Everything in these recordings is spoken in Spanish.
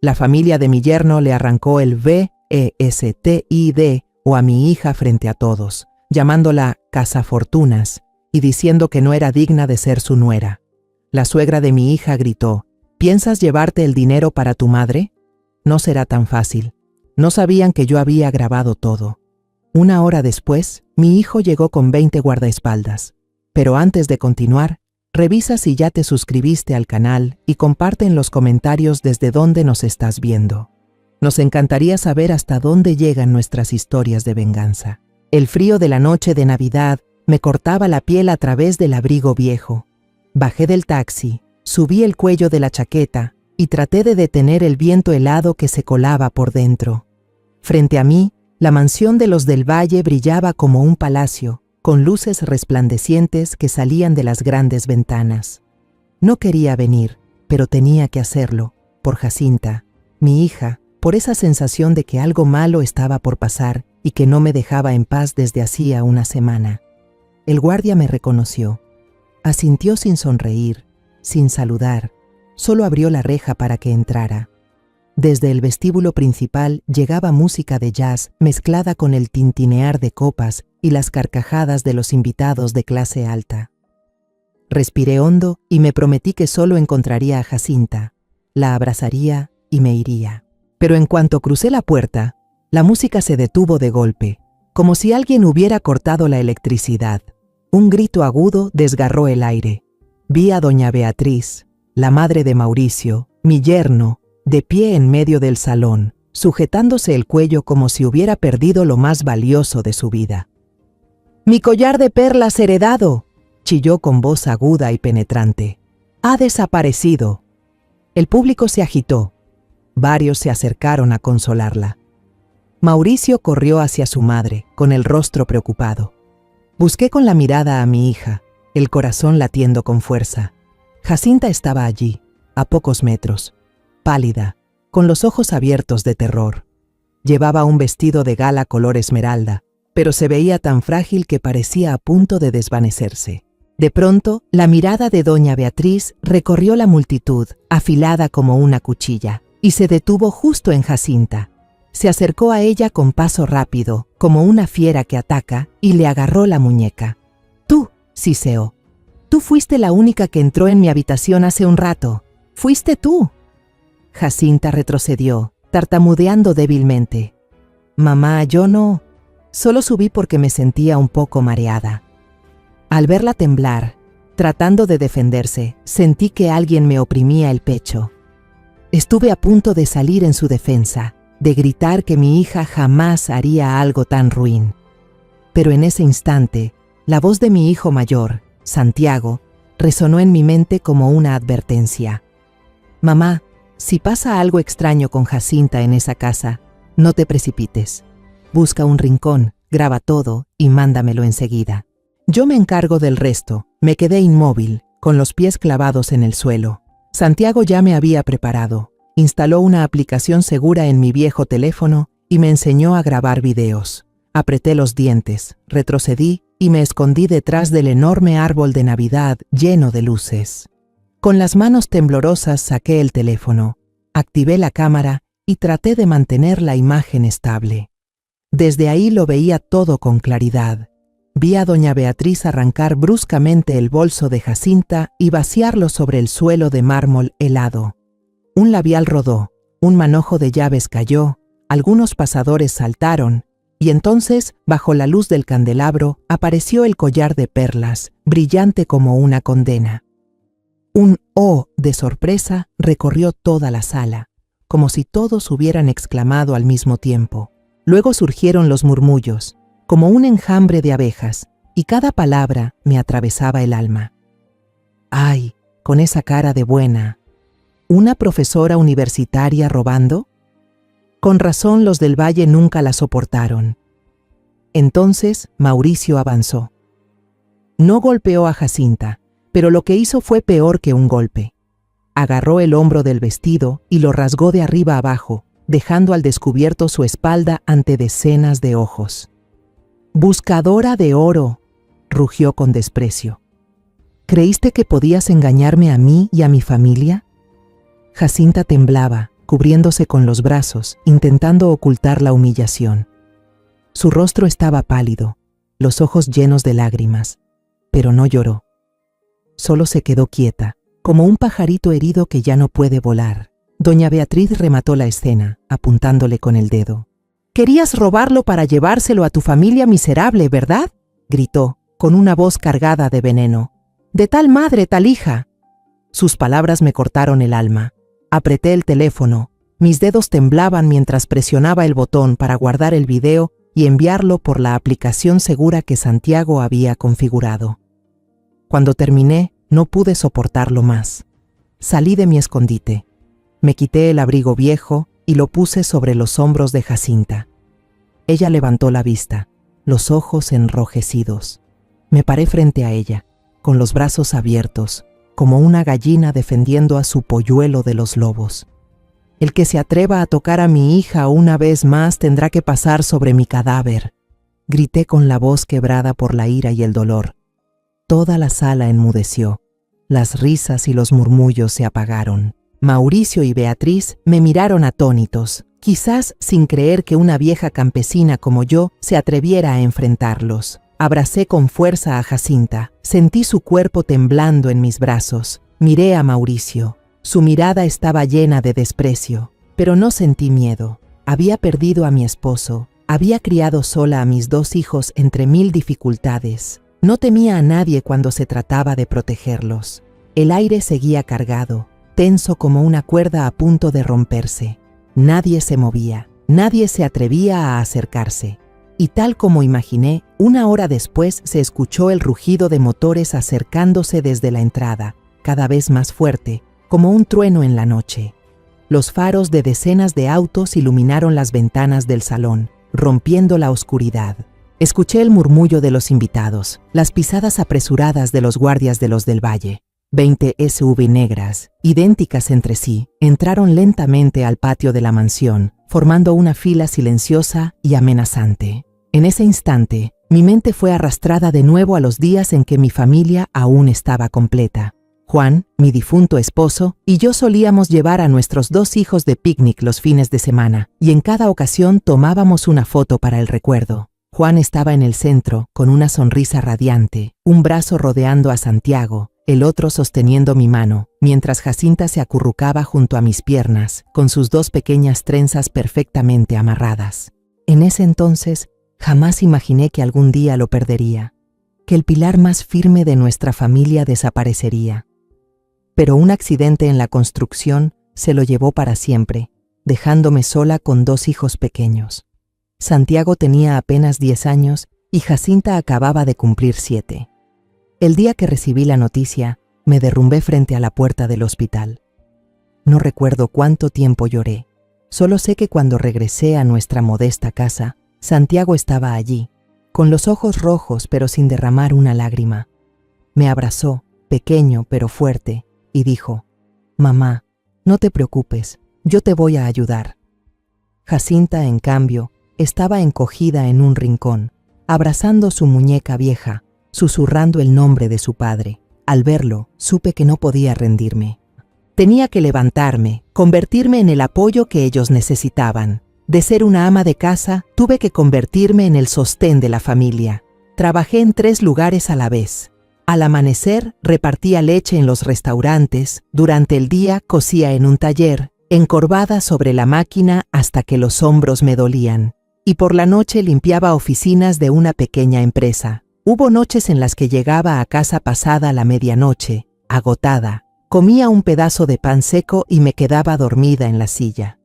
La familia de mi yerno le arrancó el VESTID o a mi hija frente a todos, llamándola cazafortunas y diciendo que no era digna de ser su nuera. La suegra de mi hija gritó: ¿piensas llevarte el dinero para tu madre? No será tan fácil. No sabían que yo había grabado todo. Una hora después, mi hijo llegó con 20 guardaespaldas. Pero antes de continuar, revisa si ya te suscribiste al canal y comparte en los comentarios desde dónde nos estás viendo. Nos encantaría saber hasta dónde llegan nuestras historias de venganza. El frío de la noche de Navidad me cortaba la piel a través del abrigo viejo. Bajé del taxi, subí el cuello de la chaqueta y traté de detener el viento helado que se colaba por dentro. Frente a mí, la mansión de los del Valle brillaba como un palacio, con luces resplandecientes que salían de las grandes ventanas. No quería venir, pero tenía que hacerlo, por Jacinta, mi hija, por esa sensación de que algo malo estaba por pasar y que no me dejaba en paz desde hacía una semana. El guardia me reconoció. Asintió sin sonreír, sin saludar, solo abrió la reja para que entrara. Desde el vestíbulo principal llegaba música de jazz mezclada con el tintinear de copas y las carcajadas de los invitados de clase alta. Respiré hondo y me prometí que solo encontraría a Jacinta, la abrazaría y me iría. Pero en cuanto crucé la puerta, la música se detuvo de golpe, como si alguien hubiera cortado la electricidad. Un grito agudo desgarró el aire. Vi a doña Beatriz, la madre de Mauricio, mi yerno, de pie en medio del salón, sujetándose el cuello como si hubiera perdido lo más valioso de su vida. «¡Mi collar de perlas heredado!», chilló con voz aguda y penetrante. «¡Ha desaparecido!». El público se agitó. Varios se acercaron a consolarla. Mauricio corrió hacia su madre, con el rostro preocupado. Busqué con la mirada a mi hija, el corazón latiendo con fuerza. Jacinta estaba allí, a pocos metros, pálida, con los ojos abiertos de terror. Llevaba un vestido de gala color esmeralda, pero se veía tan frágil que parecía a punto de desvanecerse. De pronto, la mirada de doña Beatriz recorrió la multitud, afilada como una cuchilla, y se detuvo justo en Jacinta. Se acercó a ella con paso rápido, como una fiera que ataca, y le agarró la muñeca. «Tú», siseó. «Tú fuiste la única que entró en mi habitación hace un rato. ¡Fuiste tú!». Jacinta retrocedió, tartamudeando débilmente. «Mamá, yo no. Solo subí porque me sentía un poco mareada». Al verla temblar, tratando de defenderse, sentí que alguien me oprimía el pecho. Estuve a punto de salir en su defensa, de gritar que mi hija jamás haría algo tan ruin. Pero en ese instante, la voz de mi hijo mayor, Santiago, resonó en mi mente como una advertencia. «Mamá, si pasa algo extraño con Jacinta en esa casa, no te precipites. Busca un rincón, graba todo y mándamelo enseguida. Yo me encargo del resto». Me quedé inmóvil, con los pies clavados en el suelo. Santiago ya me había preparado. Instaló una aplicación segura en mi viejo teléfono y me enseñó a grabar videos. Apreté los dientes, retrocedí y me escondí detrás del enorme árbol de Navidad lleno de luces. Con las manos temblorosas saqué el teléfono, activé la cámara y traté de mantener la imagen estable. Desde ahí lo veía todo con claridad. Vi a doña Beatriz arrancar bruscamente el bolso de Jacinta y vaciarlo sobre el suelo de mármol helado. Un labial rodó, un manojo de llaves cayó, algunos pasadores saltaron, y entonces, bajo la luz del candelabro, apareció el collar de perlas, brillante como una condena. Un «oh» de sorpresa recorrió toda la sala, como si todos hubieran exclamado al mismo tiempo. Luego surgieron los murmullos, como un enjambre de abejas, y cada palabra me atravesaba el alma. «Ay, con esa cara de buena. ¿Una profesora universitaria robando?». Con razón los del Valle nunca la soportaron. Entonces Mauricio avanzó. No golpeó a Jacinta, pero lo que hizo fue peor que un golpe. Agarró el hombro del vestido y lo rasgó de arriba abajo, dejando al descubierto su espalda ante decenas de ojos. «Buscadora de oro», rugió con desprecio. «¿Creíste que podías engañarme a mí y a mi familia?». Jacinta temblaba, cubriéndose con los brazos, intentando ocultar la humillación. Su rostro estaba pálido, los ojos llenos de lágrimas, pero no lloró. Solo se quedó quieta, como un pajarito herido que ya no puede volar. Doña Beatriz remató la escena, apuntándole con el dedo. «Querías robarlo para llevárselo a tu familia miserable, ¿verdad?», gritó, con una voz cargada de veneno. «De tal madre, tal hija». Sus palabras me cortaron el alma. Apreté el teléfono. Mis dedos temblaban mientras presionaba el botón para guardar el video y enviarlo por la aplicación segura que Santiago había configurado. Cuando terminé, no pude soportarlo más. Salí de mi escondite. Me quité el abrigo viejo y lo puse sobre los hombros de Jacinta. Ella levantó la vista, los ojos enrojecidos. Me paré frente a ella, con los brazos abiertos, como una gallina defendiendo a su polluelo de los lobos. El que se atreva a tocar a mi hija una vez más tendrá que pasar sobre mi cadáver, grité con la voz quebrada por la ira y el dolor. Toda la sala enmudeció. Las risas y los murmullos se apagaron. Mauricio y Beatriz me miraron atónitos, quizás sin creer que una vieja campesina como yo se atreviera a enfrentarlos. Abracé con fuerza a Jacinta, sentí su cuerpo temblando en mis brazos. Miré a Mauricio. Su mirada estaba llena de desprecio, pero no sentí miedo. Había perdido a mi esposo, había criado sola a mis 2 hijos entre 1000 dificultades. No temía a nadie cuando se trataba de protegerlos. El aire seguía cargado, tenso como una cuerda a punto de romperse. Nadie se movía, nadie se atrevía a acercarse. Y tal como imaginé, 1 hora después se escuchó el rugido de motores acercándose desde la entrada, cada vez más fuerte, como un trueno en la noche. Los faros de decenas de autos iluminaron las ventanas del salón, rompiendo la oscuridad. Escuché el murmullo de los invitados, las pisadas apresuradas de los guardias de los del Valle. 20 SUV negras, idénticas entre sí, entraron lentamente al patio de la mansión, formando una fila silenciosa y amenazante. En ese instante, mi mente fue arrastrada de nuevo a los días en que mi familia aún estaba completa. Juan, mi difunto esposo, y yo solíamos llevar a nuestros 2 hijos de picnic los fines de semana, y en cada ocasión tomábamos una foto para el recuerdo. Juan estaba en el centro, con una sonrisa radiante, un brazo rodeando a Santiago, el otro sosteniendo mi mano, mientras Jacinta se acurrucaba junto a mis piernas, con sus 2 pequeñas trenzas perfectamente amarradas. En ese entonces, jamás imaginé que algún día lo perdería, que el pilar más firme de nuestra familia desaparecería. Pero un accidente en la construcción se lo llevó para siempre, dejándome sola con 2 hijos pequeños. Santiago tenía apenas 10 años y Jacinta acababa de cumplir 7. El día que recibí la noticia, me derrumbé frente a la puerta del hospital. No recuerdo cuánto tiempo lloré. Solo sé que cuando regresé a nuestra modesta casa, Santiago estaba allí, con los ojos rojos pero sin derramar una lágrima. Me abrazó, pequeño pero fuerte, y dijo: «Mamá, no te preocupes, yo te voy a ayudar». Jacinta, en cambio, estaba encogida en un rincón, abrazando su muñeca vieja, susurrando el nombre de su padre. Al verlo, supe que no podía rendirme. Tenía que levantarme, convertirme en el apoyo que ellos necesitaban. De ser una ama de casa, tuve que convertirme en el sostén de la familia. Trabajé en 3 lugares a la vez. Al amanecer, repartía leche en los restaurantes, durante el día cosía en un taller, encorvada sobre la máquina hasta que los hombros me dolían. Y por la noche limpiaba oficinas de una pequeña empresa. Hubo noches en las que llegaba a casa pasada la medianoche, agotada. Comía un pedazo de pan seco y me quedaba dormida en la silla.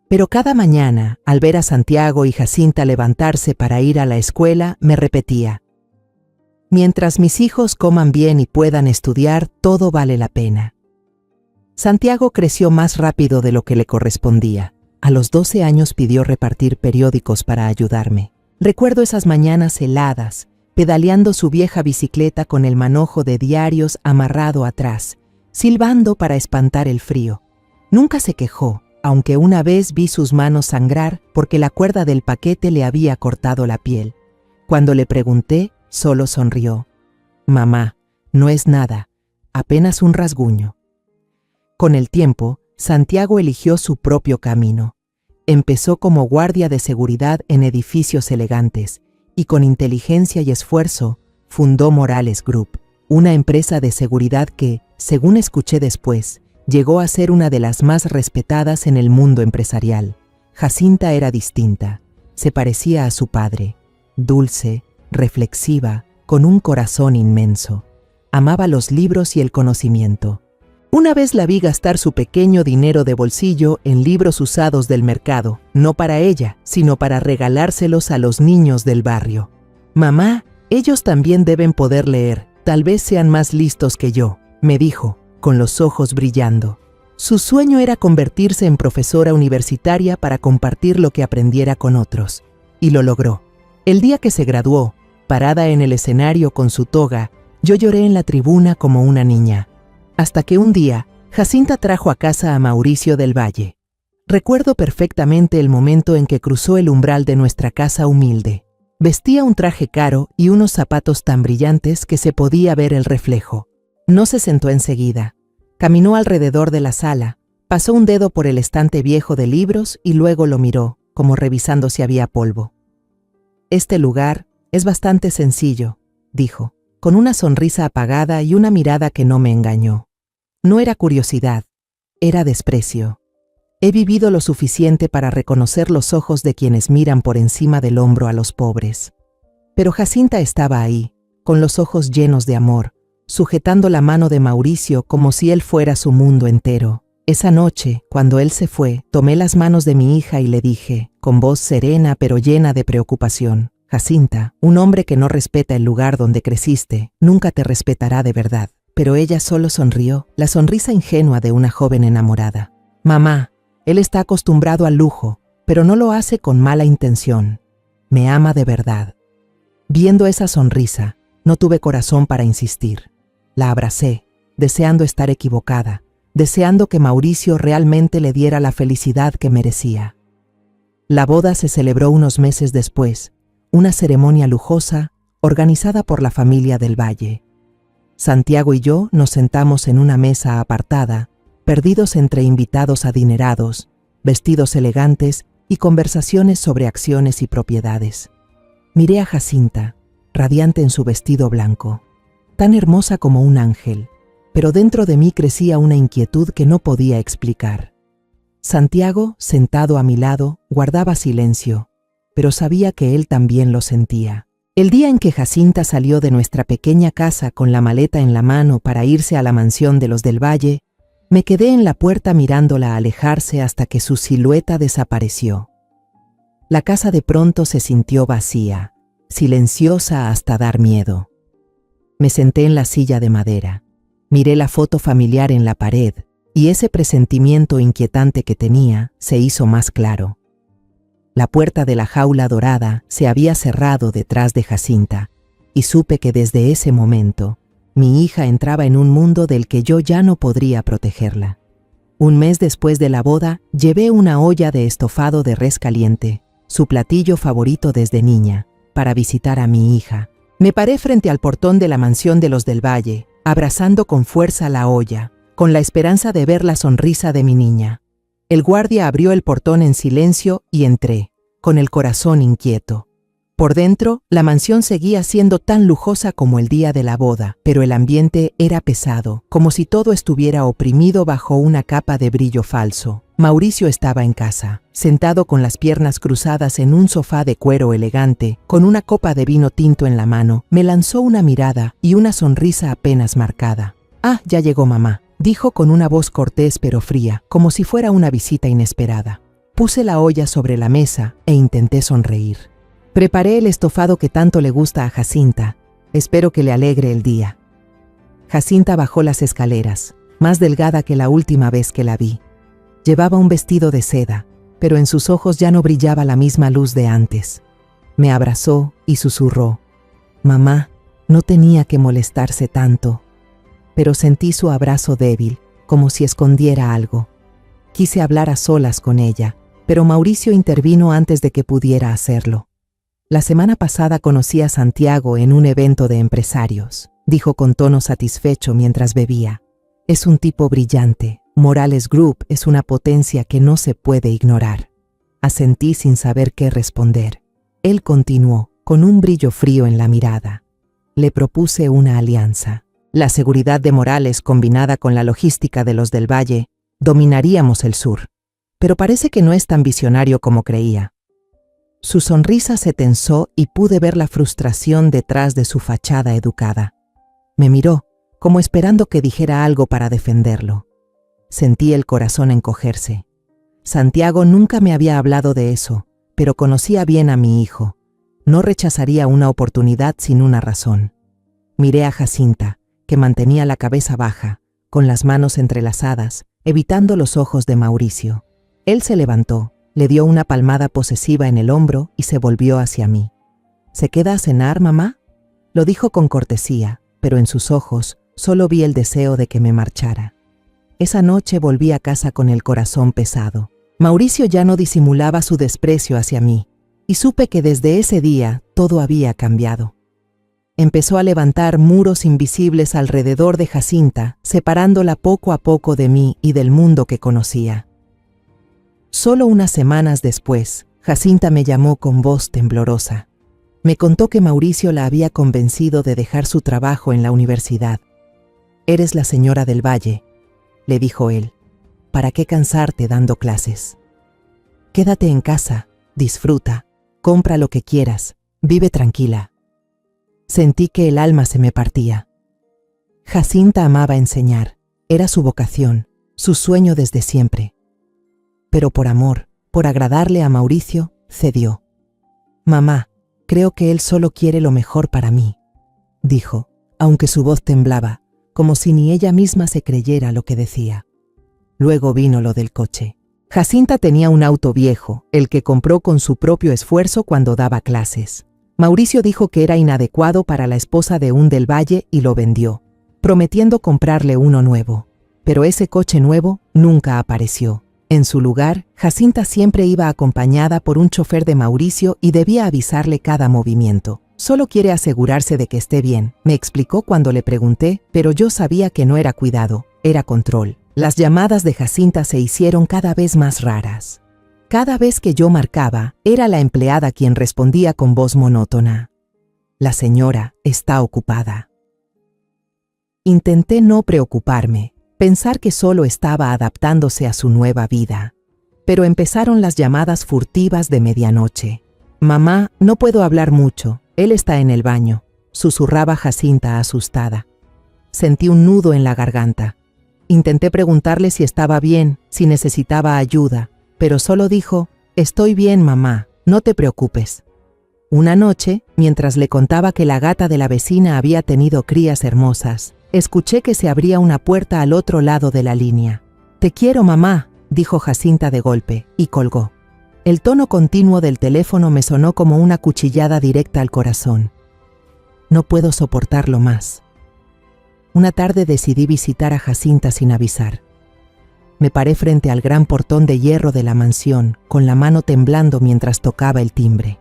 Pero cada mañana, al ver a Santiago y Jacinta levantarse para ir a la escuela, me repetía: «Mientras mis hijos coman bien y puedan estudiar, todo vale la pena». Santiago creció más rápido de lo que le correspondía. A los 12 años pidió repartir periódicos para ayudarme. Recuerdo esas mañanas heladas, pedaleando su vieja bicicleta con el manojo de diarios amarrado atrás, silbando para espantar el frío. Nunca se quejó, aunque una vez vi sus manos sangrar porque la cuerda del paquete le había cortado la piel. Cuando le pregunté, solo sonrió. «Mamá, no es nada, apenas un rasguño». Con el tiempo, Santiago eligió su propio camino. Empezó como guardia de seguridad en edificios elegantes y con inteligencia y esfuerzo fundó Morales Group, una empresa de seguridad que, según escuché después, llegó a ser una de las más respetadas en el mundo empresarial. Jacinta era distinta, se parecía a su padre, dulce, reflexiva, con un corazón inmenso. Amaba los libros y el conocimiento. Una vez la vi gastar su pequeño dinero de bolsillo en libros usados del mercado, no para ella, sino para regalárselos a los niños del barrio. «Mamá, ellos también deben poder leer, tal vez sean más listos que yo», me dijo, con los ojos brillando. Su sueño era convertirse en profesora universitaria para compartir lo que aprendiera con otros, y lo logró. El día que se graduó, parada en el escenario con su toga, yo lloré en la tribuna como una niña. Hasta que un día, Jacinta trajo a casa a Mauricio del Valle. Recuerdo perfectamente el momento en que cruzó el umbral de nuestra casa humilde. Vestía un traje caro y unos zapatos tan brillantes que se podía ver el reflejo. No se sentó enseguida. Caminó alrededor de la sala, pasó un dedo por el estante viejo de libros y luego lo miró, como revisando si había polvo. «Este lugar es bastante sencillo», dijo, con una sonrisa apagada y una mirada que no me engañó. No era curiosidad, era desprecio. He vivido lo suficiente para reconocer los ojos de quienes miran por encima del hombro a los pobres. Pero Jacinta estaba ahí, con los ojos llenos de amor, sujetando la mano de Mauricio como si él fuera su mundo entero. Esa noche, cuando él se fue, tomé las manos de mi hija y le dije, con voz serena pero llena de preocupación: «Jacinta, un hombre que no respeta el lugar donde creciste, nunca te respetará de verdad». Pero ella solo sonrió, la sonrisa ingenua de una joven enamorada. «Mamá, él está acostumbrado al lujo, pero no lo hace con mala intención. Me ama de verdad». Viendo esa sonrisa, no tuve corazón para insistir. La abracé, deseando estar equivocada, deseando que Mauricio realmente le diera la felicidad que merecía. La boda se celebró unos meses después, una ceremonia lujosa organizada por la familia del Valle. Santiago y yo nos sentamos en una mesa apartada, perdidos entre invitados adinerados, vestidos elegantes y conversaciones sobre acciones y propiedades. Miré a Jacinta, radiante en su vestido blanco, tan hermosa como un ángel, pero dentro de mí crecía una inquietud que no podía explicar. Santiago, sentado a mi lado, guardaba silencio, pero sabía que él también lo sentía. El día en que Jacinta salió de nuestra pequeña casa con la maleta en la mano para irse a la mansión de los del Valle, me quedé en la puerta mirándola alejarse hasta que su silueta desapareció. La casa de pronto se sintió vacía, silenciosa hasta dar miedo. Me senté en la silla de madera, miré la foto familiar en la pared y ese presentimiento inquietante que tenía se hizo más claro. La puerta de la jaula dorada se había cerrado detrás de Jacinta y supe que desde ese momento mi hija entraba en un mundo del que yo ya no podría protegerla. Un mes después de la boda, llevé una olla de estofado de res caliente, su platillo favorito desde niña, para visitar a mi hija. Me paré frente al portón de la mansión de los del Valle, abrazando con fuerza la olla, con la esperanza de ver la sonrisa de mi niña. El guardia abrió el portón en silencio y entré, con el corazón inquieto. Por dentro, la mansión seguía siendo tan lujosa como el día de la boda, pero el ambiente era pesado, como si todo estuviera oprimido bajo una capa de brillo falso. Mauricio estaba en casa, sentado con las piernas cruzadas en un sofá de cuero elegante, con una copa de vino tinto en la mano. Me lanzó una mirada y una sonrisa apenas marcada. «Ah, ya llegó mamá», dijo con una voz cortés pero fría, como si fuera una visita inesperada. Puse la olla sobre la mesa e intenté sonreír. Preparé el estofado que tanto le gusta a Jacinta. Espero que le alegre el día. Jacinta bajó las escaleras, más delgada que la última vez que la vi. Llevaba un vestido de seda, pero en sus ojos ya no brillaba la misma luz de antes. Me abrazó y susurró: «Mamá, no tenía que molestarse tanto». Pero sentí su abrazo débil, como si escondiera algo. Quise hablar a solas con ella, pero Mauricio intervino antes de que pudiera hacerlo. «La semana pasada conocí a Santiago en un evento de empresarios», dijo con tono satisfecho mientras bebía. «Es un tipo brillante, Morales Group es una potencia que no se puede ignorar. Asentí sin saber qué responder. Él continuó, con un brillo frío en la mirada. Le propuse una alianza. La seguridad de Morales combinada con la logística de los del Valle, dominaríamos el sur. Pero parece que no es tan visionario como creía. Su sonrisa se tensó y pude ver la frustración detrás de su fachada educada. Me miró, como esperando que dijera algo para defenderlo. Sentí el corazón encogerse. Santiago nunca me había hablado de eso, pero conocía bien a mi hijo. No rechazaría una oportunidad sin una razón. Miré a Jacinta, que mantenía la cabeza baja, con las manos entrelazadas, evitando los ojos de Mauricio. Él se levantó, le dio una palmada posesiva en el hombro y se volvió hacia mí. ¿Se queda a cenar, mamá? Lo dijo con cortesía, pero en sus ojos solo vi el deseo de que me marchara. Esa noche volví a casa con el corazón pesado. Mauricio ya no disimulaba su desprecio hacia mí, y supe que desde ese día todo había cambiado. Empezó a levantar muros invisibles alrededor de Jacinta, separándola poco a poco de mí y del mundo que conocía. Solo unas semanas después, Jacinta me llamó con voz temblorosa. Me contó que Mauricio la había convencido de dejar su trabajo en la universidad. «Eres la señora del Valle», le dijo él. «¿Para qué cansarte dando clases? Quédate en casa, disfruta, compra lo que quieras, vive tranquila». Sentí que el alma se me partía. Jacinta amaba enseñar, era su vocación, su sueño desde siempre. Pero por amor, por agradarle a Mauricio, cedió. «Mamá, creo que él solo quiere lo mejor para mí», dijo, aunque su voz temblaba, como si ni ella misma se creyera lo que decía. Luego vino lo del coche. Jacinta tenía un auto viejo, el que compró con su propio esfuerzo cuando daba clases. Mauricio dijo que era inadecuado para la esposa de un del Valle y lo vendió, prometiendo comprarle uno nuevo. Pero ese coche nuevo nunca apareció. En su lugar, Jacinta siempre iba acompañada por un chofer de Mauricio y debía avisarle cada movimiento. «Solo quiere asegurarse de que esté bien», me explicó cuando le pregunté, pero yo sabía que no era cuidado, era control. Las llamadas de Jacinta se hicieron cada vez más raras. Cada vez que yo marcaba, era la empleada quien respondía con voz monótona. «La señora está ocupada». Intenté no preocuparme, pensar que solo estaba adaptándose a su nueva vida. Pero empezaron las llamadas furtivas de medianoche. «Mamá, no puedo hablar mucho, él está en el baño», susurraba Jacinta asustada. Sentí un nudo en la garganta. Intenté preguntarle si estaba bien, si necesitaba ayuda, pero solo dijo: «Estoy bien, mamá, no te preocupes». Una noche, mientras le contaba que la gata de la vecina había tenido crías hermosas, escuché que se abría una puerta al otro lado de la línea. «Te quiero, mamá», dijo Jacinta de golpe, y colgó. El tono continuo del teléfono me sonó como una cuchillada directa al corazón. No puedo soportarlo más. Una tarde decidí visitar a Jacinta sin avisar. Me paré frente al gran portón de hierro de la mansión, con la mano temblando mientras tocaba el timbre.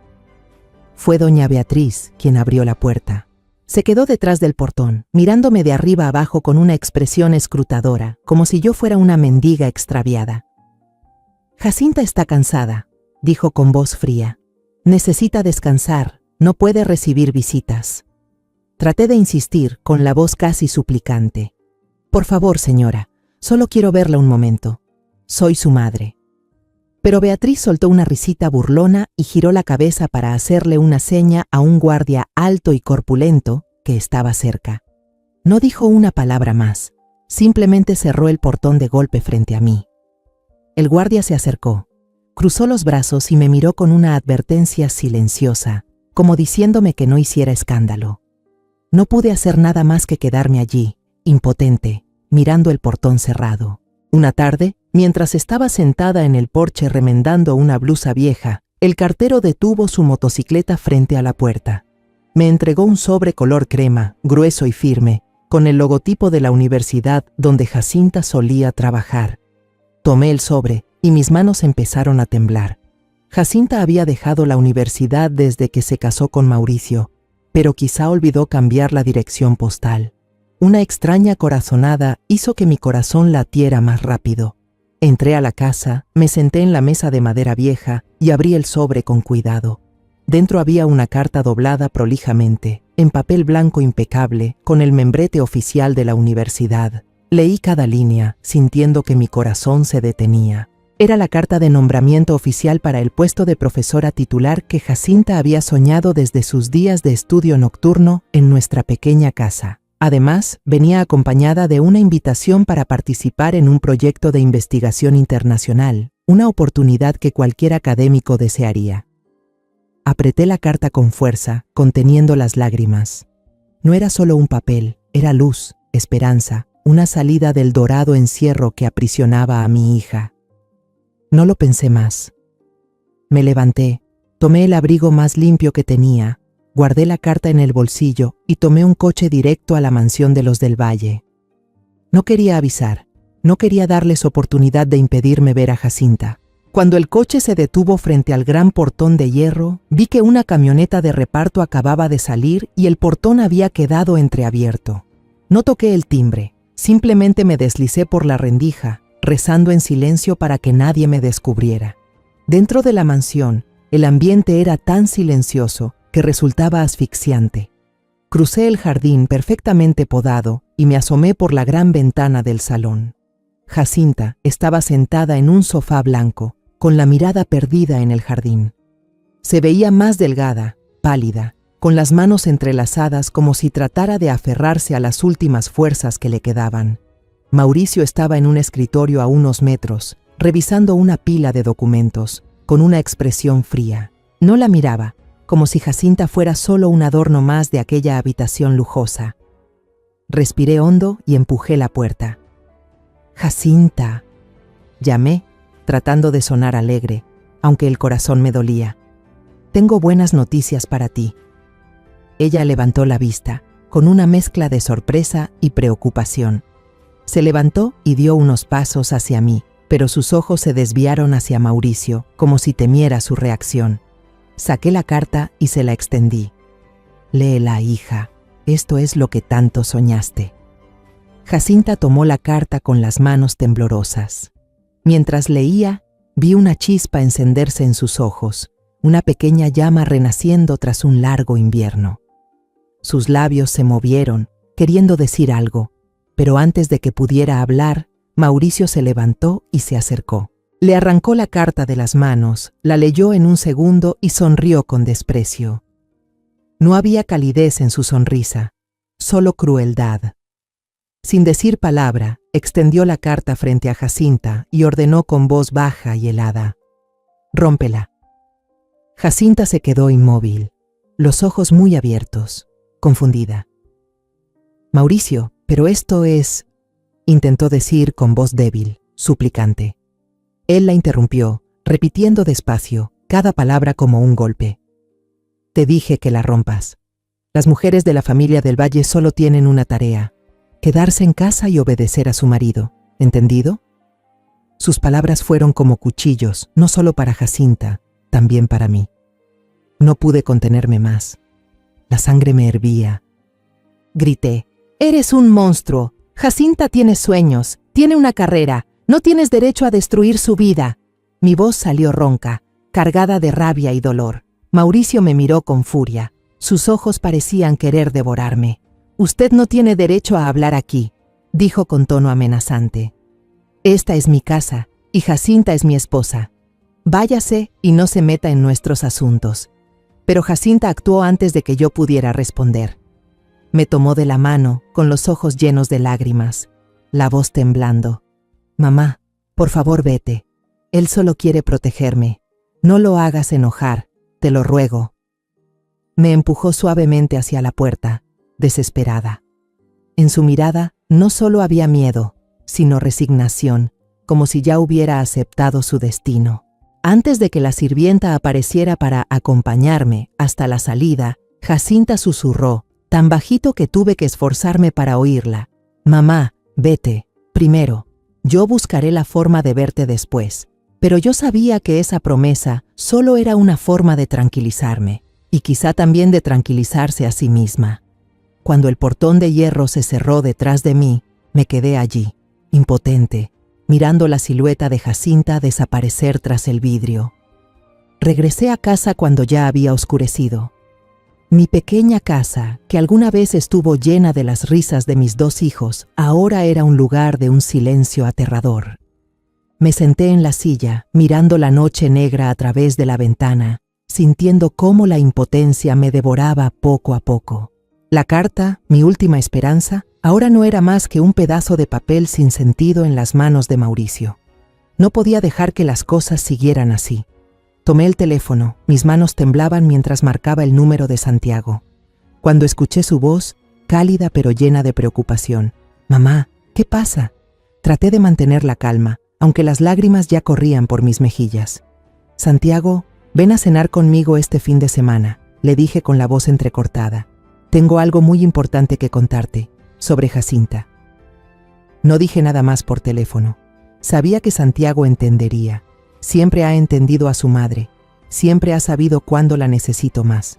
Fue doña Beatriz quien abrió la puerta. Se quedó detrás del portón, mirándome de arriba abajo con una expresión escrutadora, como si yo fuera una mendiga extraviada. «Jacinta está cansada», dijo con voz fría. «Necesita descansar, no puede recibir visitas». Traté de insistir, con la voz casi suplicante. «Por favor, señora, solo quiero verla un momento. Soy su madre». Pero Beatriz soltó una risita burlona y giró la cabeza para hacerle una seña a un guardia alto y corpulento que estaba cerca. No dijo una palabra más, simplemente cerró el portón de golpe frente a mí. El guardia se acercó, cruzó los brazos y me miró con una advertencia silenciosa, como diciéndome que no hiciera escándalo. No pude hacer nada más que quedarme allí, impotente, mirando el portón cerrado. Una tarde, mientras estaba sentada en el porche remendando una blusa vieja, el cartero detuvo su motocicleta frente a la puerta. Me entregó un sobre color crema, grueso y firme, con el logotipo de la universidad donde Jacinta solía trabajar. Tomé el sobre y mis manos empezaron a temblar. Jacinta había dejado la universidad desde que se casó con Mauricio, pero quizá olvidó cambiar la dirección postal. Una extraña corazonada hizo que mi corazón latiera más rápido. Entré a la casa, me senté en la mesa de madera vieja y abrí el sobre con cuidado. Dentro había una carta doblada prolijamente, en papel blanco impecable, con el membrete oficial de la universidad. Leí cada línea, sintiendo que mi corazón se detenía. Era la carta de nombramiento oficial para el puesto de profesora titular que Jacinta había soñado desde sus días de estudio nocturno en nuestra pequeña casa. Además, venía acompañada de una invitación para participar en un proyecto de investigación internacional, una oportunidad que cualquier académico desearía. Apreté la carta con fuerza, conteniendo las lágrimas. No era solo un papel, era luz, esperanza, una salida del dorado encierro que aprisionaba a mi hija. No lo pensé más. Me levanté, tomé el abrigo más limpio que tenía, guardé la carta en el bolsillo y tomé un coche directo a la mansión de los del Valle. No quería avisar, no quería darles oportunidad de impedirme ver a Jacinta. Cuando el coche se detuvo frente al gran portón de hierro, vi que una camioneta de reparto acababa de salir y el portón había quedado entreabierto. No toqué el timbre, simplemente me deslicé por la rendija, rezando en silencio para que nadie me descubriera. Dentro de la mansión, el ambiente era tan silencioso que resultaba asfixiante. Crucé el jardín perfectamente podado y me asomé por la gran ventana del salón. Jacinta estaba sentada en un sofá blanco, con la mirada perdida en el jardín. Se veía más delgada, pálida, con las manos entrelazadas como si tratara de aferrarse a las últimas fuerzas que le quedaban. Mauricio estaba en un escritorio a unos metros, revisando una pila de documentos, con una expresión fría. No la miraba, como si Jacinta fuera solo un adorno más de aquella habitación lujosa. Respiré hondo y empujé la puerta. «Jacinta», llamé, tratando de sonar alegre, aunque el corazón me dolía. «Tengo buenas noticias para ti». Ella levantó la vista, con una mezcla de sorpresa y preocupación. Se levantó y dio unos pasos hacia mí, pero sus ojos se desviaron hacia Mauricio, como si temiera su reacción. Saqué la carta y se la extendí. «Léela, hija. Esto es lo que tanto soñaste». Jacinta tomó la carta con las manos temblorosas. Mientras leía, vi una chispa encenderse en sus ojos, una pequeña llama renaciendo tras un largo invierno. Sus labios se movieron, queriendo decir algo, pero antes de que pudiera hablar, Mauricio se levantó y se acercó. Le arrancó la carta de las manos, la leyó en un segundo y sonrió con desprecio. No había calidez en su sonrisa, solo crueldad. Sin decir palabra, extendió la carta frente a Jacinta y ordenó con voz baja y helada: «Rómpela». Jacinta se quedó inmóvil, los ojos muy abiertos, confundida. «Mauricio, pero esto es…», intentó decir con voz débil, suplicante. Él la interrumpió, repitiendo despacio, cada palabra como un golpe. «Te dije que la rompas. Las mujeres de la familia del Valle solo tienen una tarea: quedarse en casa y obedecer a su marido. ¿Entendido?». Sus palabras fueron como cuchillos, no solo para Jacinta, también para mí. No pude contenerme más. La sangre me hervía. Grité: «Eres un monstruo. Jacinta tiene sueños, tiene una carrera. No tienes derecho a destruir su vida». Mi voz salió ronca, cargada de rabia y dolor. Mauricio me miró con furia. Sus ojos parecían querer devorarme. «Usted no tiene derecho a hablar aquí», dijo con tono amenazante. «Esta es mi casa y Jacinta es mi esposa. Váyase y no se meta en nuestros asuntos». Pero Jacinta actuó antes de que yo pudiera responder. Me tomó de la mano, con los ojos llenos de lágrimas, la voz temblando. «Mamá, por favor vete. Él solo quiere protegerme. No lo hagas enojar, te lo ruego». Me empujó suavemente hacia la puerta, desesperada. En su mirada no solo había miedo, sino resignación, como si ya hubiera aceptado su destino. Antes de que la sirvienta apareciera para acompañarme hasta la salida, Jacinta susurró, tan bajito que tuve que esforzarme para oírla: «Mamá, vete, primero. Yo buscaré la forma de verte después». Pero yo sabía que esa promesa solo era una forma de tranquilizarme, y quizá también de tranquilizarse a sí misma. cuando el portón de hierro se cerró detrás de mí, me quedé allí, impotente, mirando la silueta de Jacinta desaparecer tras el vidrio. Regresé a casa cuando ya había oscurecido. Mi pequeña casa, que alguna vez estuvo llena de las risas de mis 2 hijos, ahora era un lugar de un silencio aterrador. Me senté en la silla, mirando la noche negra a través de la ventana, sintiendo cómo la impotencia me devoraba poco a poco. La carta, mi última esperanza, ahora no era más que un pedazo de papel sin sentido en las manos de Mauricio. No podía dejar que las cosas siguieran así. Tomé el teléfono, mis manos temblaban mientras marcaba el número de Santiago. Cuando escuché su voz, cálida pero llena de preocupación. «Mamá, ¿qué pasa?». Traté de mantener la calma, aunque las lágrimas ya corrían por mis mejillas. «Santiago, ven a cenar conmigo este fin de semana», le dije con la voz entrecortada. «Tengo algo muy importante que contarte, sobre Jacinta». No dije nada más por teléfono. Sabía que Santiago entendería. Siempre ha entendido a su madre. Siempre ha sabido cuándo la necesito más.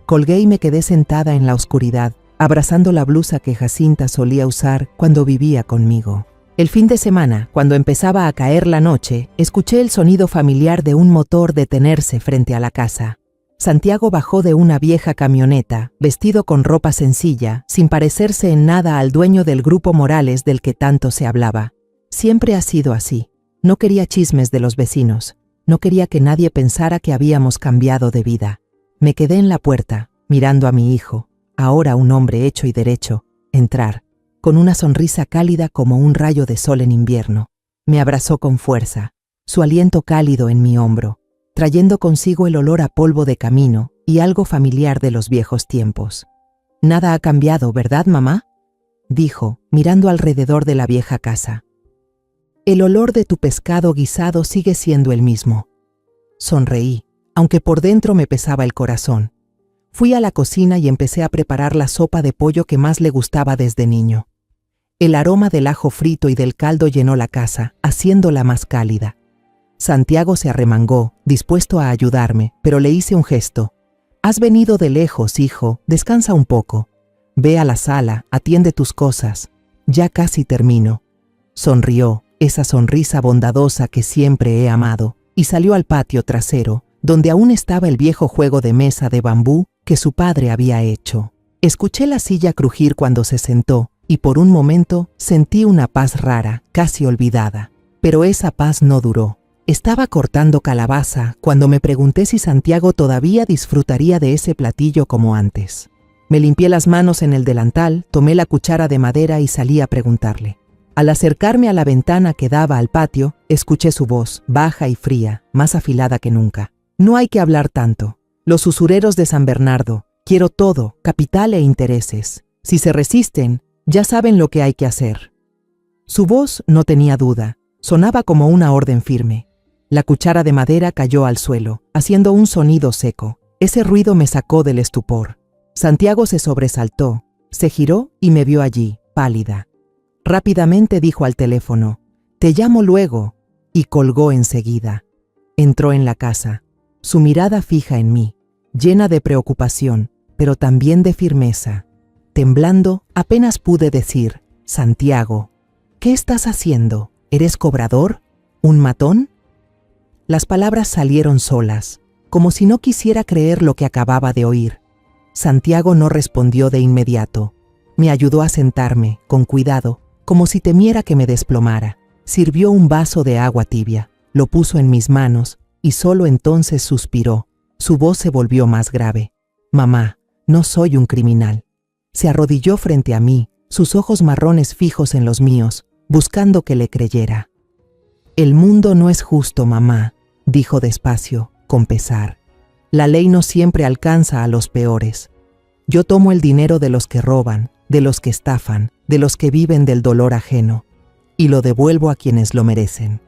Colgué y me quedé sentada en la oscuridad, abrazando la blusa que Jacinta solía usar cuando vivía conmigo. El fin de semana, cuando empezaba a caer la noche, escuché el sonido familiar de un motor detenerse frente a la casa. Santiago bajó de una vieja camioneta, vestido con ropa sencilla, sin parecerse en nada al dueño del grupo Morales del que tanto se hablaba. Siempre ha sido así. No quería chismes de los vecinos. No quería que nadie pensara que habíamos cambiado de vida. Me quedé en la puerta, mirando a mi hijo, ahora un hombre hecho y derecho, entrar, con una sonrisa cálida como un rayo de sol en invierno. Me abrazó con fuerza, su aliento cálido en mi hombro, trayendo consigo el olor a polvo de camino y algo familiar de los viejos tiempos. «Nada ha cambiado, ¿verdad, mamá?», dijo, mirando alrededor de la vieja casa. «El olor de tu pescado guisado sigue siendo el mismo». Sonreí, aunque por dentro me pesaba el corazón. Fui a la cocina y empecé a preparar la sopa de pollo que más le gustaba desde niño. El aroma del ajo frito y del caldo llenó la casa, haciéndola más cálida. Santiago se arremangó, dispuesto a ayudarme, pero le hice un gesto. «Has venido de lejos, hijo, descansa un poco. Ve a la sala, atiende tus cosas. Ya casi termino». Sonrió, esa sonrisa bondadosa que siempre he amado, y salió al patio trasero, donde aún estaba el viejo juego de mesa de bambú que su padre había hecho. Escuché la silla crujir cuando se sentó, y por un momento sentí una paz rara, casi olvidada. Pero esa paz no duró. Estaba cortando calabaza cuando me pregunté si Santiago todavía disfrutaría de ese platillo como antes. Me limpié las manos en el delantal, tomé la cuchara de madera y salí a preguntarle. Al acercarme a la ventana que daba al patio, escuché su voz, baja y fría, más afilada que nunca. «No hay que hablar tanto. Los usureros de San Bernardo, quiero todo, capital e intereses. Si se resisten, ya saben lo que hay que hacer». Su voz no tenía duda, sonaba como una orden firme. La cuchara de madera cayó al suelo, haciendo un sonido seco. Ese ruido me sacó del estupor. Santiago se sobresaltó, se giró y me vio allí, pálida. Rápidamente dijo al teléfono: «Te llamo luego», y colgó enseguida. Entró en la casa, su mirada fija en mí, llena de preocupación, pero también de firmeza. Temblando, apenas pude decir: «Santiago, ¿qué estás haciendo? ¿Eres cobrador? ¿Un matón?». Las palabras salieron solas, como si no quisiera creer lo que acababa de oír. Santiago no respondió de inmediato. Me ayudó a sentarme, con cuidado, como si temiera que me desplomara. Sirvió un vaso de agua tibia, lo puso en mis manos y solo entonces suspiró. Su voz se volvió más grave. «Mamá, no soy un criminal». Se arrodilló frente a mí, sus ojos marrones fijos en los míos, buscando que le creyera. «El mundo no es justo, mamá», dijo despacio, con pesar. «La ley no siempre alcanza a los peores. Yo tomo el dinero de los que roban, de los que estafan, de los que viven del dolor ajeno, y lo devuelvo a quienes lo merecen».